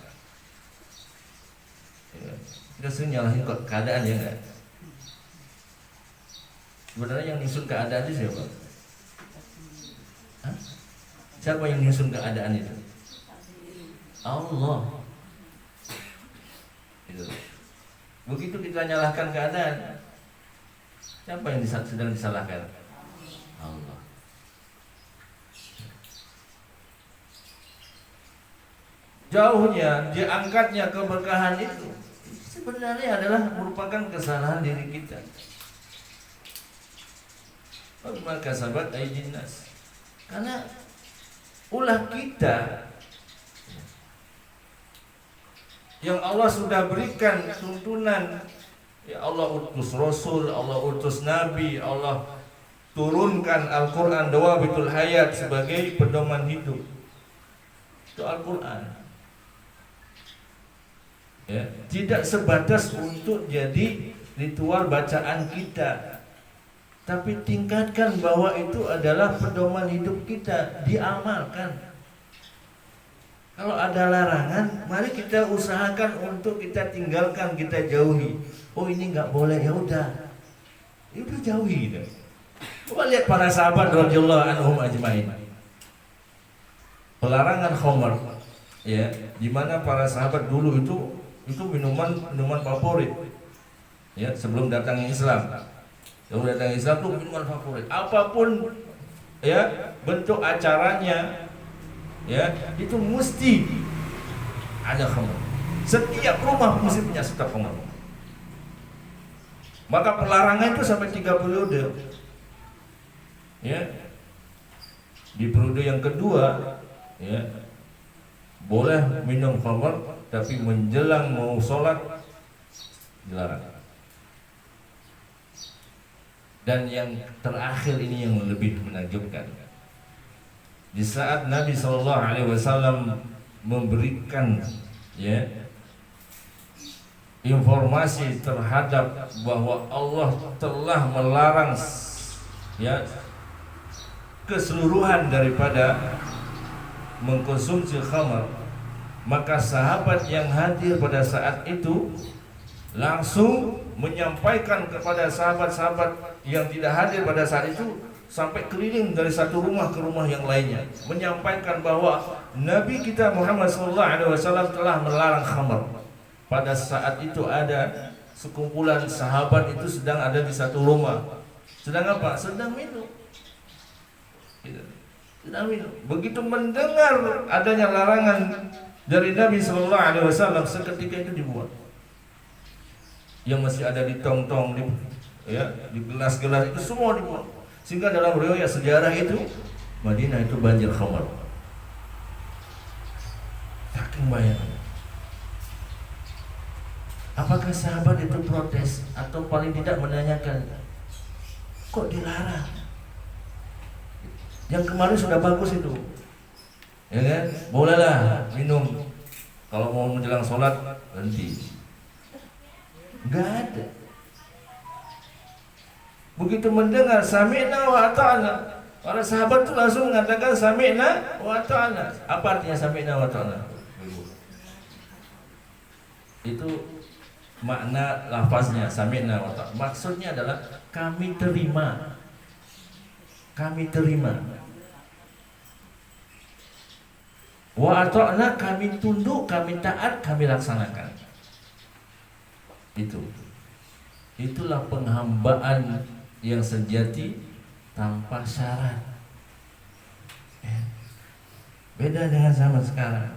Ya, kita sering nyalahin kok keadaan, ya enggak? Sebenarnya yang nyusun keadaan itu siapa? Hah? Siapa yang nyusun keadaan itu? Allah. Gitu. Begitu kita nyalahkan keadaan, siapa yang sedang disalahkan? Allah. Jauhnya, diangkatnya keberkahan itu sebenarnya adalah merupakan kesalahan diri kita. Maka sahabat aydin nas, karena ulah kita yang Allah sudah berikan tuntunan, ya Allah utus Rasul, Allah utus Nabi, Allah turunkan Al-Quran Dawabitul Hayat sebagai pedoman hidup. Itu Al-Quran, ya, tidak sebatas untuk jadi ritual bacaan kita, tapi tingkatkan bahwa itu adalah pedoman hidup kita, diamalkan. Kalau ada larangan, mari kita usahakan untuk kita tinggalkan, kita jauhi. Oh ini nggak boleh, ya udah jauhi gitu. Coba lihat para sahabat radhiyallahu anhum ajmain. Pelarangan khamar, ya, di mana para sahabat dulu itu minuman favorit, ya, sebelum datangnya Islam. Sebelum datangnya Islam itu minuman favorit. Apapun, ya, bentuk acaranya, ya, itu mesti ada khamar. Setiap rumah mesti punya stok khamar. Maka pelarangan itu sampai 3 periode. Ya. Di periode yang kedua, ya, boleh minum khamar, tapi menjelang mau sholat dilarang. Dan yang terakhir ini yang lebih menakjubkan. Di saat Nabi SAW memberikan, ya, informasi terhadap bahwa Allah telah melarang, ya, keseluruhan daripada mengkonsumsi khamar, maka sahabat yang hadir pada saat itu langsung menyampaikan kepada sahabat-sahabat yang tidak hadir pada saat itu, sampai keliling dari satu rumah ke rumah yang lainnya, menyampaikan bahwa Nabi kita Muhammad SAW telah melarang khamar. Pada saat itu ada sekumpulan sahabat itu sedang ada di satu rumah, sedang apa? Sedang minum. Sedang minum. Begitu mendengar adanya larangan dari Nabi SAW, seketika itu dibuat. Yang masih ada di tong-tong, ya, di gelas-gelas itu semua dibuat. Sehingga dalam riwayat sejarah itu Madinah itu banjir khamar. Saking banyaknya. Apakah sahabat itu protes atau paling tidak menanyakan, kok dilarang? Yang kemarin sudah bagus itu, ya kan? Bolehlah minum kalau mau menjelang sholat, berhenti. Enggak ada. Begitu mendengar sami'na wa ata'na, para sahabat itu langsung mengatakan sami'na wa ata'na. Apa artinya sami'na wa ata'na? Itu makna lafaznya sami'na wa ata'na. Maksudnya adalah kami terima. Kami terima. Wa ata'na, kami tunduk, kami taat, kami laksanakan. Itulah penghambaan yang sejati tanpa syarat. Beda dengan zaman sekarang.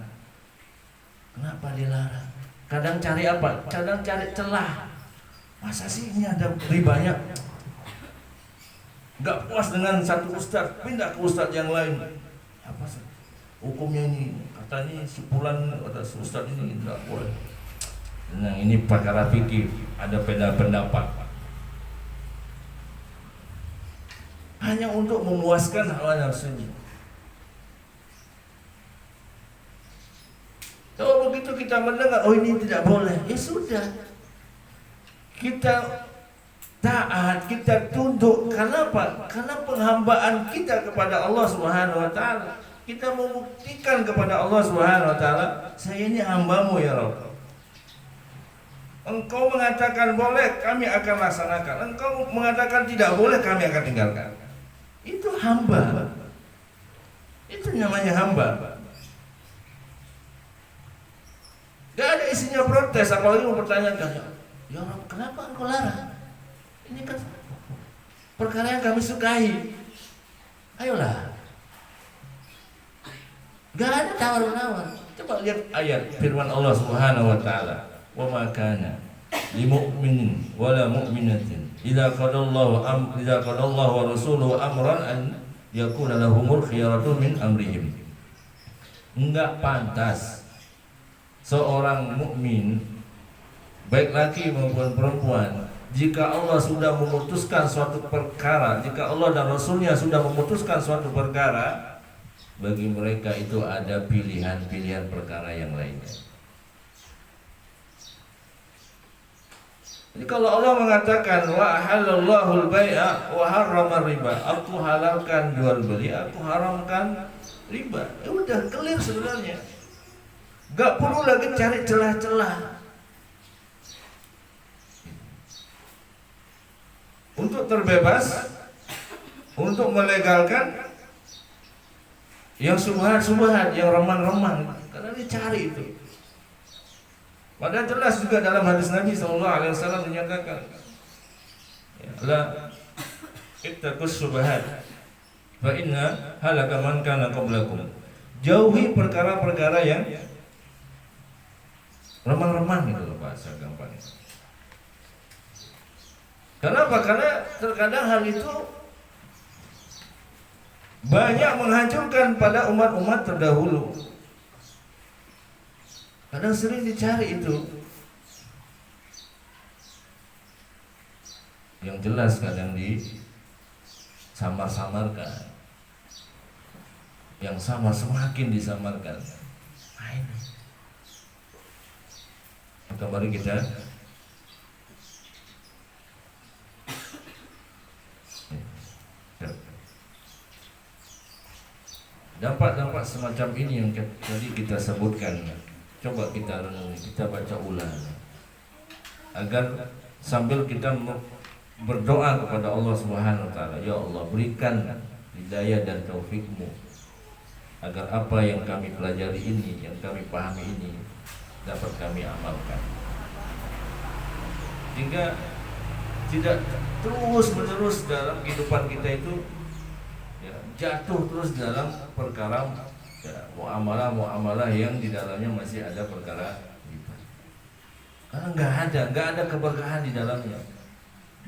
Kenapa dilarang? Kadang cari apa? Kadang cari celah. Masa sih ini ada ribanya? Gak puas dengan satu ustaz, pindah ke ustaz yang lain. Apa sih hukumnya ini? Katanya sepulan kata ustaz ini tidak boleh. Nah, ini perkara fikih, ada beda pendapat. Hanya untuk memuaskan hawa nafsunya. Kalau begitu kita mendengar, oh ini tidak boleh, ya sudah. Kita taat, kita tunduk. Kenapa? Karena penghambaan kita kepada Allah Subhanahu wa taala. Kita membuktikan kepada Allah Subhanahu wa taala, saya ini hambamu ya Rabb. Engkau mengatakan boleh, kami akan laksanakan. Engkau mengatakan tidak boleh, kami akan tinggalkan. Itu hamba. Itu namanya hamba. Gak ada isinya protes, apalagi mempertanyakan, ya Rabb, kenapa engkau larang? Ini kan perkara yang kami sukai. Ayolah. Gak ada tawar-menawar. Coba lihat ayat firman Allah Subhanahu wa taala. Wa ma kana li mu'minin wala mu'minatin idza qadallahu wa rasuluhu amran an yakuna lahumul khiyaratu min amrihim. Enggak pantas seorang mukmin, baik laki maupun perempuan, jika Allah sudah memutuskan suatu perkara, jika Allah dan Rasulnya sudah memutuskan suatu perkara, bagi mereka itu ada pilihan-pilihan perkara yang lainnya. Jadi kalau Allah mengatakan wa halallahu al-bai'a wa harrama riba, aku halalkan jual beli, aku haramkan riba. Ya udah clear sebenarnya. Gak perlu lagi cari celah-celah untuk terbebas, untuk melegalkan yang subhat-subhat, yang remang-remang, karena dicari itu. Padahal jelas juga dalam hadis Nabi SAW menyatakan, la ittaqus subhat fa inna halaka man kana qablakum. Jauhi perkara-perkara yang remang-remang, itu loh bahasa gampangnya. Kenapa? Karena terkadang hal itu banyak menghancurkan pada umat-umat terdahulu. Kadang sering dicari itu yang jelas, kadang disamar-samarkan, yang sama semakin disamarkan. Nah ini, maka mari kita dampak-dampak semacam ini yang tadi kita sebutkan, coba kita renungi, kita baca ulang, agar sambil kita berdoa kepada Allah Subhanahu wa taala, ya Allah, berikan hidayah dan taufikmu agar apa yang kami pelajari ini, yang kami pahami ini dapat kami amalkan, hingga tidak terus-menerus dalam kehidupan kita itu jatuh terus dalam perkara muamalah yang di dalamnya masih ada perkara riba. Karena nggak ada keberkahan di dalamnya,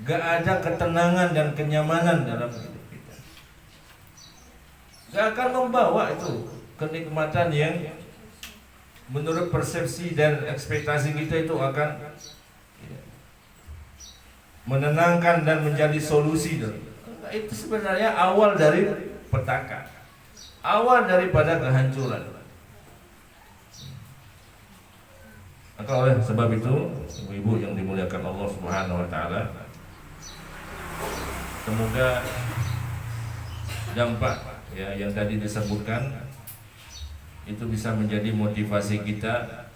nggak ada ketenangan dan kenyamanan dalam hidup kita. Nggak akan membawa itu kenikmatan yang menurut persepsi dan ekspektasi kita itu akan menenangkan dan menjadi solusi. Itu sebenarnya awal dari petaka, awal daripada kehancuran. Maka oleh sebab itu, ibu-ibu yang dimuliakan Allah Subhanahu wa taala, semoga dampak yang tadi disebutkan itu bisa menjadi motivasi kita,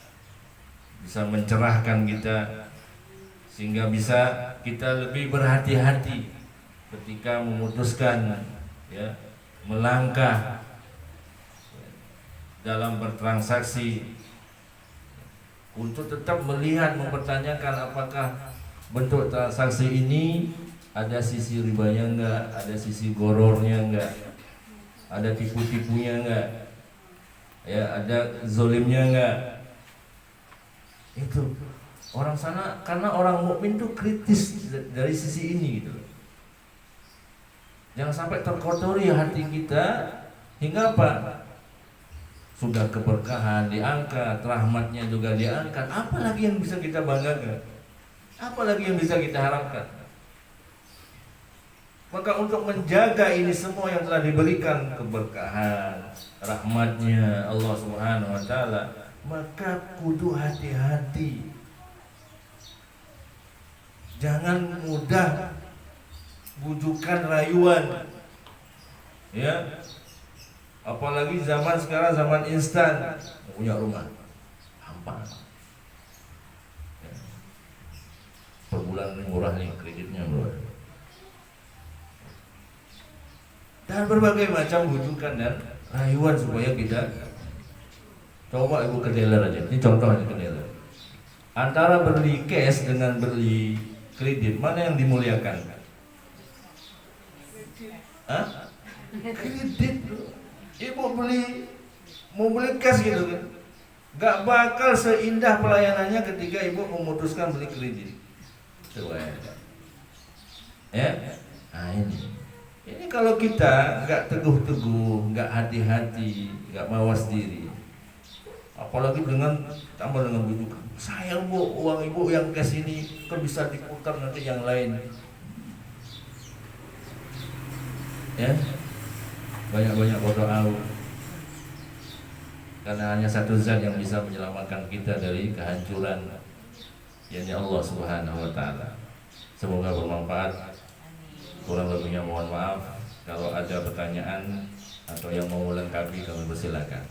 bisa mencerahkan kita, sehingga bisa kita lebih berhati-hati ketika memutuskan melangkah dalam bertransaksi, untuk tetap melihat, mempertanyakan apakah bentuk transaksi ini ada sisi ribanya enggak, ada sisi gorornya enggak, ada tipu-tipunya enggak, ya ada zolimnya enggak. Itu orang sana, karena orang mukmin itu kritis dari sisi ini gitu. Jangan sampai terkotori hati kita hingga apa? Sudah keberkahan diangkat, rahmatnya juga diangkat. Apa lagi yang bisa kita banggakan? Apa lagi yang bisa kita harapkan? Maka untuk menjaga ini semua yang telah diberikan keberkahan, rahmatnya Allah Subhanahu wa taala, maka kudu hati-hati. Jangan mudah bujukan rayuan. Ya. Apalagi zaman sekarang, zaman instan, punya rumah gampang. Ya. Per bulan murah nih kreditnya, bro. Dan berbagai macam bujukan dan rayuan supaya kita coba ibu ke dealer aja. Ini contoh aja ke dealer. Antara beli cash dengan beli kredit, mana yang dimuliakan? Hah? Kredit, bro. Ibu mau beli cash gitu kan, gak bakal seindah pelayanannya ketika ibu memutuskan beli kredit. Coba ya. Nah ini kalau kita gak teguh-teguh, gak hati-hati, gak mawas diri, apalagi tambah dengan bujukan, sayang bu, uang ibu yang cash ini kan bisa diputar nanti yang lain. Ya, banyak-banyak berdoa, karena hanya satu zat yang bisa menyelamatkan kita dari kehancuran, yakni Allah Subhanahu wa taala. Semoga bermanfaat. Kurang lebihnya mohon maaf. Kalau ada pertanyaan atau yang mau melengkapi, kami persilakan.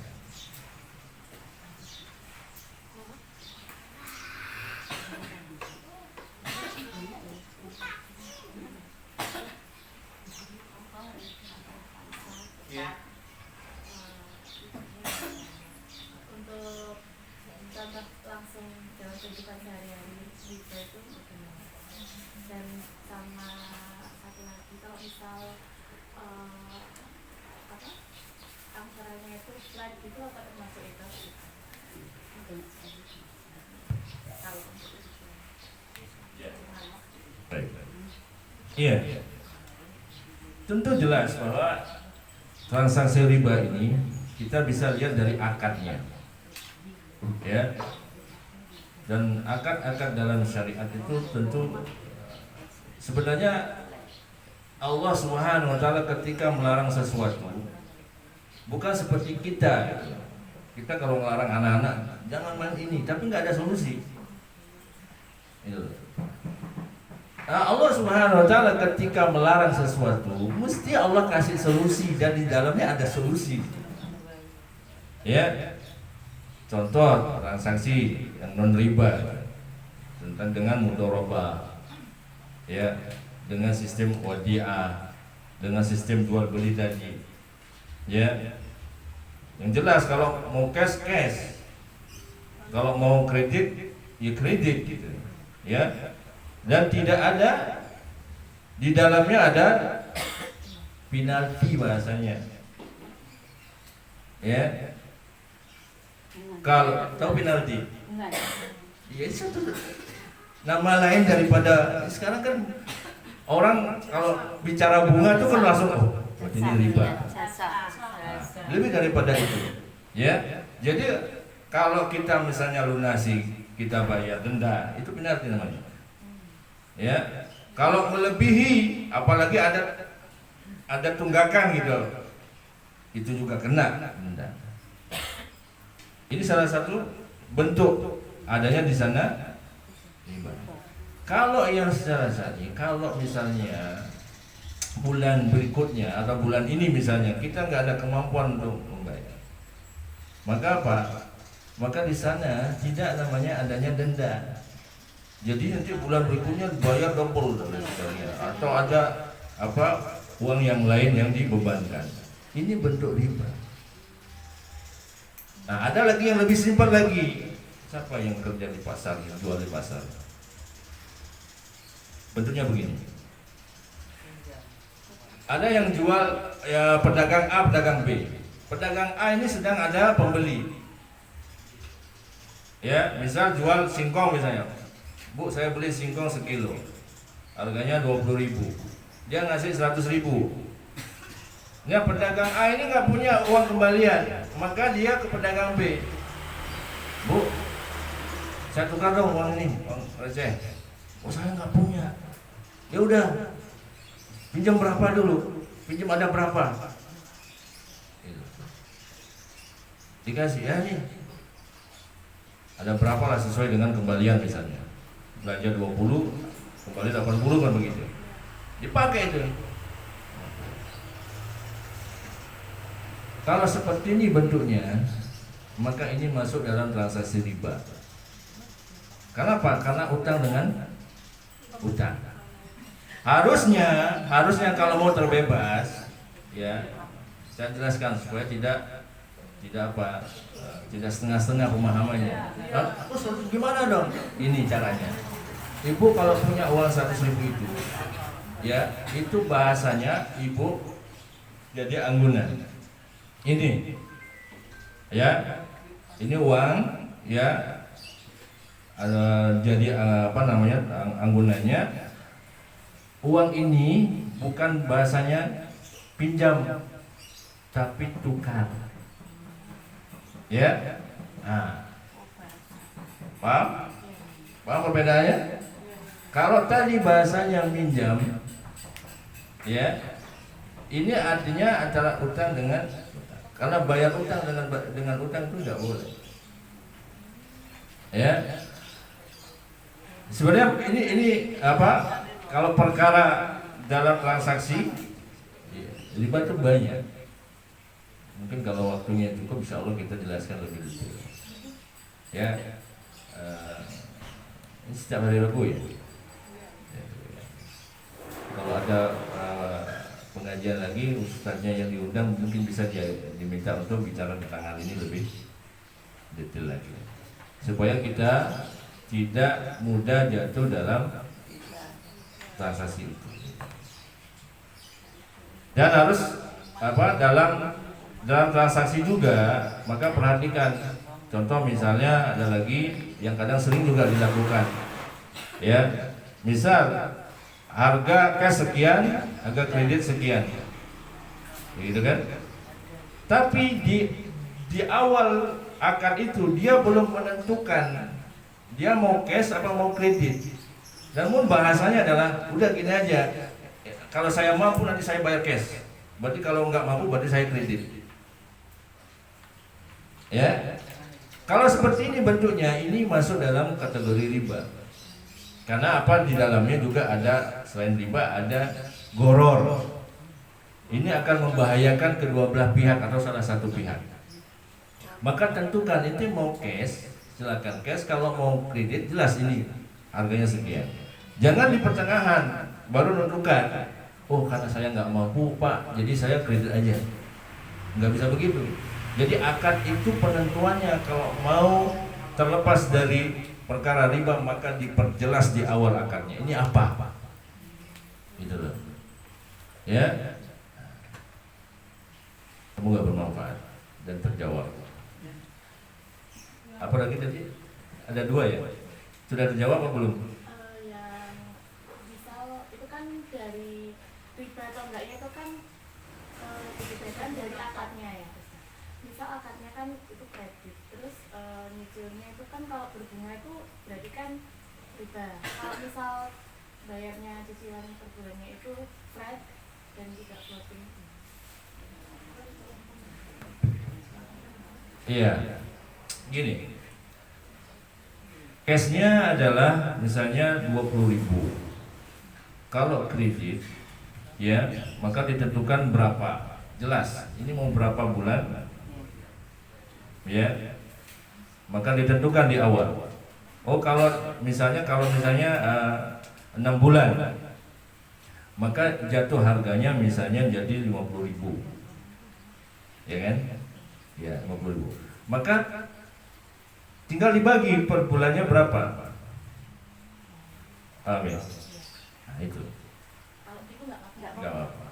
Iya, tentu jelas bahwa transaksi riba ini kita bisa lihat dari akadnya, ya. Dan akad-akad dalam syariat itu tentu sebenarnya Allah Subhanahu wa taala ketika melarang sesuatu bukan seperti kita. Kita kalau melarang anak-anak jangan main ini, tapi nggak ada solusi. Itu. Nah, Allah Subhanahu wa taala ketika melarang sesuatu, mesti Allah kasih solusi dan di dalamnya ada solusi. Ya. Contoh transaksi yang non riba tentang dengan mudharabah. Ya, dengan sistem wadiah, dengan sistem jual beli tadi. Ya. Yang jelas kalau mau cash. Kalau mau kredit ya kredit gitu. Ya. Dan tidak ada di dalamnya ada penalti bahasanya. Ya. Kalau tahu penalti? Ya itu nama lain daripada sekarang kan orang kalau bicara bunga itu kan langsung ini riba. Nah, lebih daripada itu. Ya. Jadi kalau kita misalnya lunasi, kita bayar denda, itu penalti namanya. Ya, kalau melebihi, apalagi ada tunggakan gitu, itu juga kena denda. Ini salah satu bentuk adanya di sana riba. Kalau yang secara syar'i, kalau misalnya bulan berikutnya atau bulan ini misalnya kita nggak ada kemampuan untuk membayar, maka apa? Maka di sana tidak namanya adanya denda. Jadi nanti bulan berikutnya bayar double atau ada uang yang lain yang dibebankan. Ini bentuk riba. Nah, ada lagi yang lebih simpel lagi. Siapa yang kerja di pasar, yang jual di pasar? Bentuknya begini. Ada yang jual ya, pedagang A, pedagang B. Pedagang A ini sedang ada pembeli. Ya, misal jual singkong misalnya. Bu, saya beli singkong sekilo. Harganya 20.000. Dia ngasih 100.000. Nah, pedagang A ini nggak punya uang kembalian, maka dia ke pedagang B. Bu, saya tukar dong uang ini, uang receh. Oh, saya nggak punya. Ya udah, pinjam berapa dulu? Pinjam ada berapa? Dikasih ya nih. Ada berapa lah sesuai dengan kembalian misalnya. Belanja 20, kembali 80 kan begitu. Dipakai itu. Kalau seperti ini bentuknya, maka ini masuk dalam transaksi riba. Karena apa? Karena utang dengan utang. Harusnya kalau mau terbebas, ya, saya jelaskan supaya tidak setengah-setengah pemahamannya. Terus gimana dong? Ini caranya. Ibu kalau punya uang 100.000 itu, ya, itu bahasanya ibu jadi anggunan. Ini, ya, ini uang, ya, jadi anggunannya. Uang ini bukan bahasanya pinjam, tapi tukar. Ya, nah, paham perbedaannya? Kalau tadi bahasanya minjam, ya, ini artinya antara utang dengan utang. Karena bayar utang dengan utang itu tidak boleh. Ya, sebenarnya ini apa? Kalau perkara dalam transaksi, riba itu banyak. Mungkin kalau waktunya cukup, insya Allah kita jelaskan lebih detail. Ya, ini setiap hari Rabu ya. Kalau ada pengajian lagi, ustaznya yang diundang mungkin bisa diminta untuk bicara tentang hal ini lebih detail lagi, supaya kita tidak mudah jatuh dalam transaksi itu. Dan harus dalam transaksi juga, maka perhatikan. Contoh misalnya ada lagi yang kadang sering juga dilakukan, ya, misal harga cash sekian, harga kredit sekian, gitu kan? Tapi di awal akad itu dia belum menentukan dia mau cash apa mau kredit. Namun bahasanya adalah udah gini aja, kalau saya mampu nanti saya bayar cash, berarti kalau nggak mampu berarti saya kredit. Ya, kalau seperti ini bentuknya, ini masuk dalam kategori riba. Karena apa? Di dalamnya juga ada, selain riba ada goror. Ini akan membahayakan kedua belah pihak atau salah satu pihak. Maka tentukan, itu mau cash, silakan cash. Kalau mau kredit, jelas ini harganya sekian. Jangan di pertengahan baru menentukan. Oh, karena saya nggak mampu Pak, jadi saya kredit aja. Nggak bisa begitu. Jadi akad itu penentuannya kalau mau terlepas dari perkara riba, maka diperjelas di awal akadnya. Ini apa? Gitu loh. Ya. Semoga bermanfaat dan terjawab. Apa lagi tadi? Ada 2 ya? Sudah terjawab apa belum? Yang misal itu kan dari riba atau enggaknya itu kan dibedakan dari akadnya ya. Misal akadnya kan itu kredit, terus nyicilnya itu kan kalau berbunga itu berarti kan riba. Kalau misal bayarnya cicilan per bulannya itu flat dan tidak floating. Iya, gini, cashnya adalah misalnya 20.000. Kalau kredit, ya, maka ditentukan berapa, jelas. Ini mau berapa bulan, ya, maka ditentukan di awal. Oh, kalau misalnya 6 bulan, maka jatuh harganya misalnya jadi 50.000, ya kan? Ya, 50.000. maka tinggal dibagi per bulannya berapa. Amin. Nah, itu Kalau itu nggak nggak apa-apa.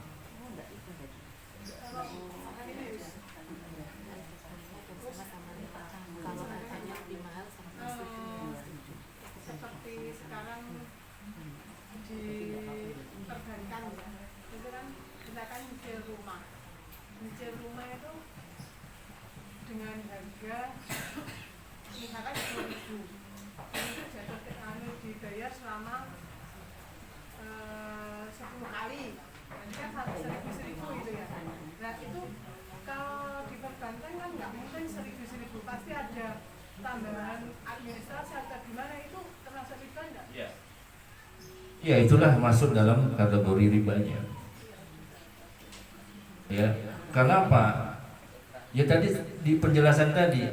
Seperti sekarang di perbankan ya, itu kan kita kan nyicil rumah itu dengan harga misalkan 10.000, itu jatuh dibayar selama 10 kali, nanti kan 1.000 gitu ya. Nah itu kalau di perbankan kan nggak mungkin 1.000 pasti ada tambahan administrasi atau gimana, itu termasuk riba nggak? Ya itulah masuk dalam kategori ribanya. Ya, karena apa? Ya tadi di penjelasan tadi,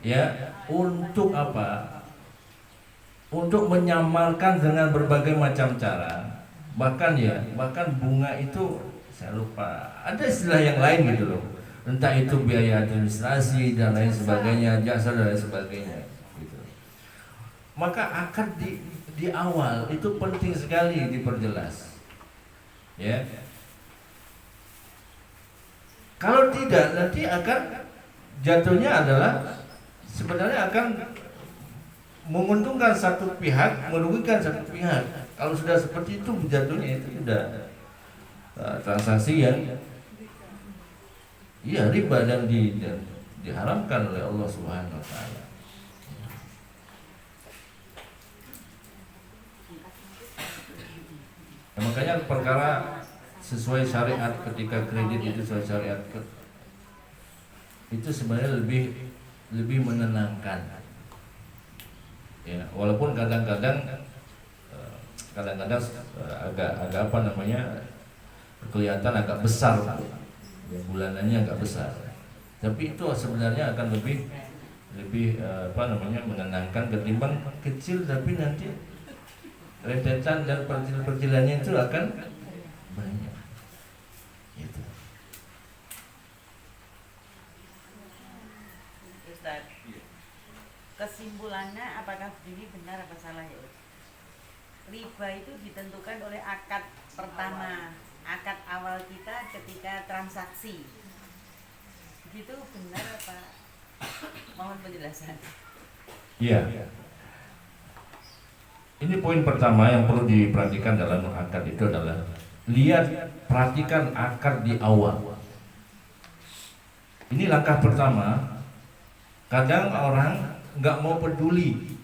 ya untuk apa? Untuk menyamarkan dengan berbagai macam cara. Bahkan bunga itu saya lupa. Ada istilah yang lain gitu loh. Entah itu biaya administrasi dan lain sebagainya, jasa dan lain sebagainya. Gitu. Maka akad di awal itu penting sekali diperjelas. Ya. Kalau tidak nanti akan jatuhnya adalah sebenarnya akan menguntungkan satu pihak, merugikan satu pihak. Kalau sudah seperti itu jatuhnya itu sudah transaksi yang riba dan diharamkan oleh Allah Subhanahu wa taala. Makanya perkara sesuai syariat ketika kredit itu sesuai syariat itu sebenarnya lebih menenangkan. Ya, walaupun kadang-kadang agak apa namanya kelihatan agak besar, bulanannya agak besar. Tapi itu sebenarnya akan lebih menenangkan ketimbang kecil tapi nanti rentetan dan percilannya itu akan banyak. Gitu. Ustaz, kesimpulannya apakah ini benar apa salah ya? Riba itu ditentukan oleh akad pertama, akad awal kita ketika transaksi. Begitu benar apa? Mohon penjelasan. Iya. Ini poin pertama yang perlu diperhatikan dalam akad itu adalah perhatikan akad di awal. Ini langkah pertama. Kadang orang nggak mau peduli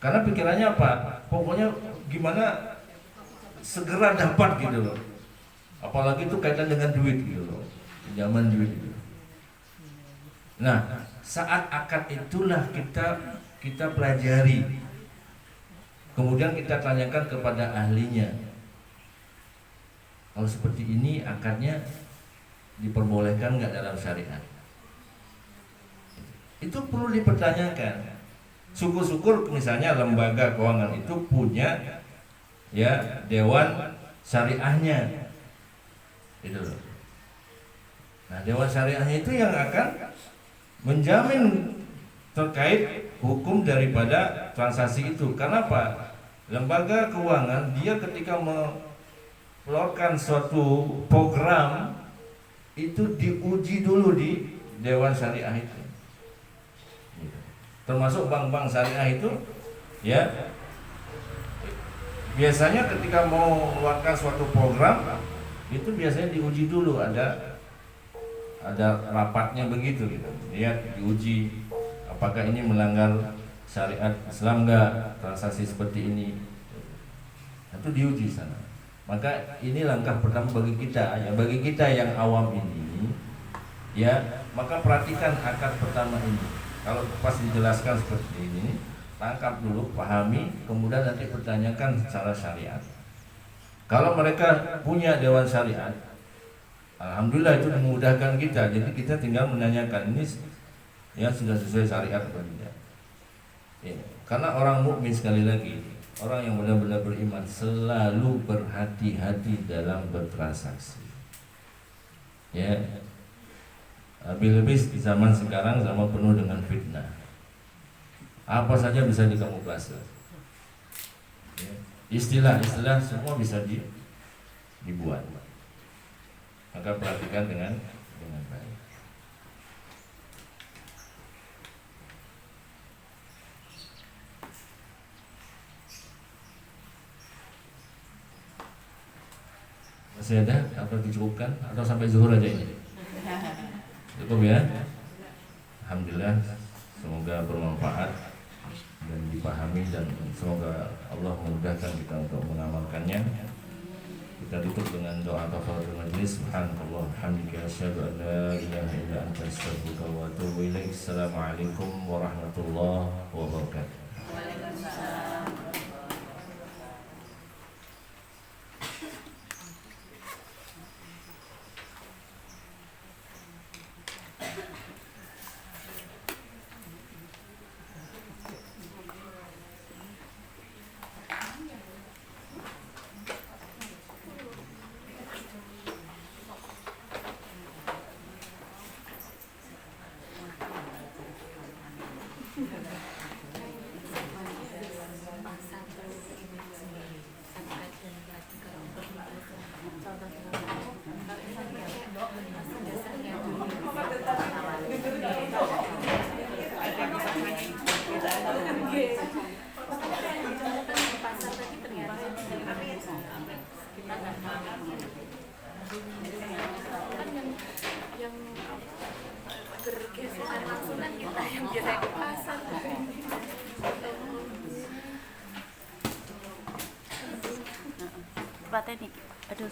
karena pikirannya apa? Pokoknya gimana segera dapat gitu loh. Apalagi itu kaitan dengan duit gitu loh, pinjaman duit gitu. Nah, saat akad itulah kita pelajari. Kemudian kita tanyakan kepada ahlinya. Kalau seperti ini akadnya diperbolehkan nggak dalam syariat? Itu perlu dipertanyakan. Syukur-syukur misalnya lembaga keuangan itu punya dewan syariahnya. Itu loh. Nah, dewan syariahnya itu yang akan menjamin terkait hukum daripada transaksi itu. Karena apa? Lembaga keuangan dia ketika mengeluarkan suatu program itu diuji dulu di dewan syariah itu. Termasuk bank-bank syariah itu biasanya ketika mau mengeluarkan suatu program itu biasanya diuji dulu, ada rapatnya begitu gitu. Dia diuji apakah ini melanggar syariat Islam enggak, transaksi seperti ini. Itu diuji sana. Maka ini langkah pertama bagi kita yang awam ini maka perhatikan akad pertama ini. Kalau pas dijelaskan seperti ini, tangkap dulu, pahami, kemudian nanti pertanyakan secara syariat. Kalau mereka punya dewan syariat, alhamdulillah itu memudahkan kita. Jadi kita tinggal menanyakan ini sudah sesuai syariat atau tidak. Karena orang mukmin sekali lagi, orang yang benar-benar beriman selalu berhati-hati dalam bertransaksi. Lebih-lebih di zaman sekarang, zaman penuh dengan fitnah. Apa saja bisa dikamuflase. Ya. Istilah-istilah semua bisa dibuat. Maka perhatikan dengan baik. Masih ada atau dicukupkan atau sampai zuhur aja ini? Cukup ya. Alhamdulillah, semoga bermanfaat dan dipahami, dan semoga Allah memudahkan kita untuk mengamalkannya. Kita tutup dengan doa kafaratul majlis. Subhanallah hamdika asyhadu an la ilaha illa anta astaghfiruka wa atubu ilaik. Assalamualaikum warahmatullahi wabarakatuh. Waalaikumsalam. Kan yang bergeseran langsung kan kita yang biasa di pasar. Pak Teknik, aduh.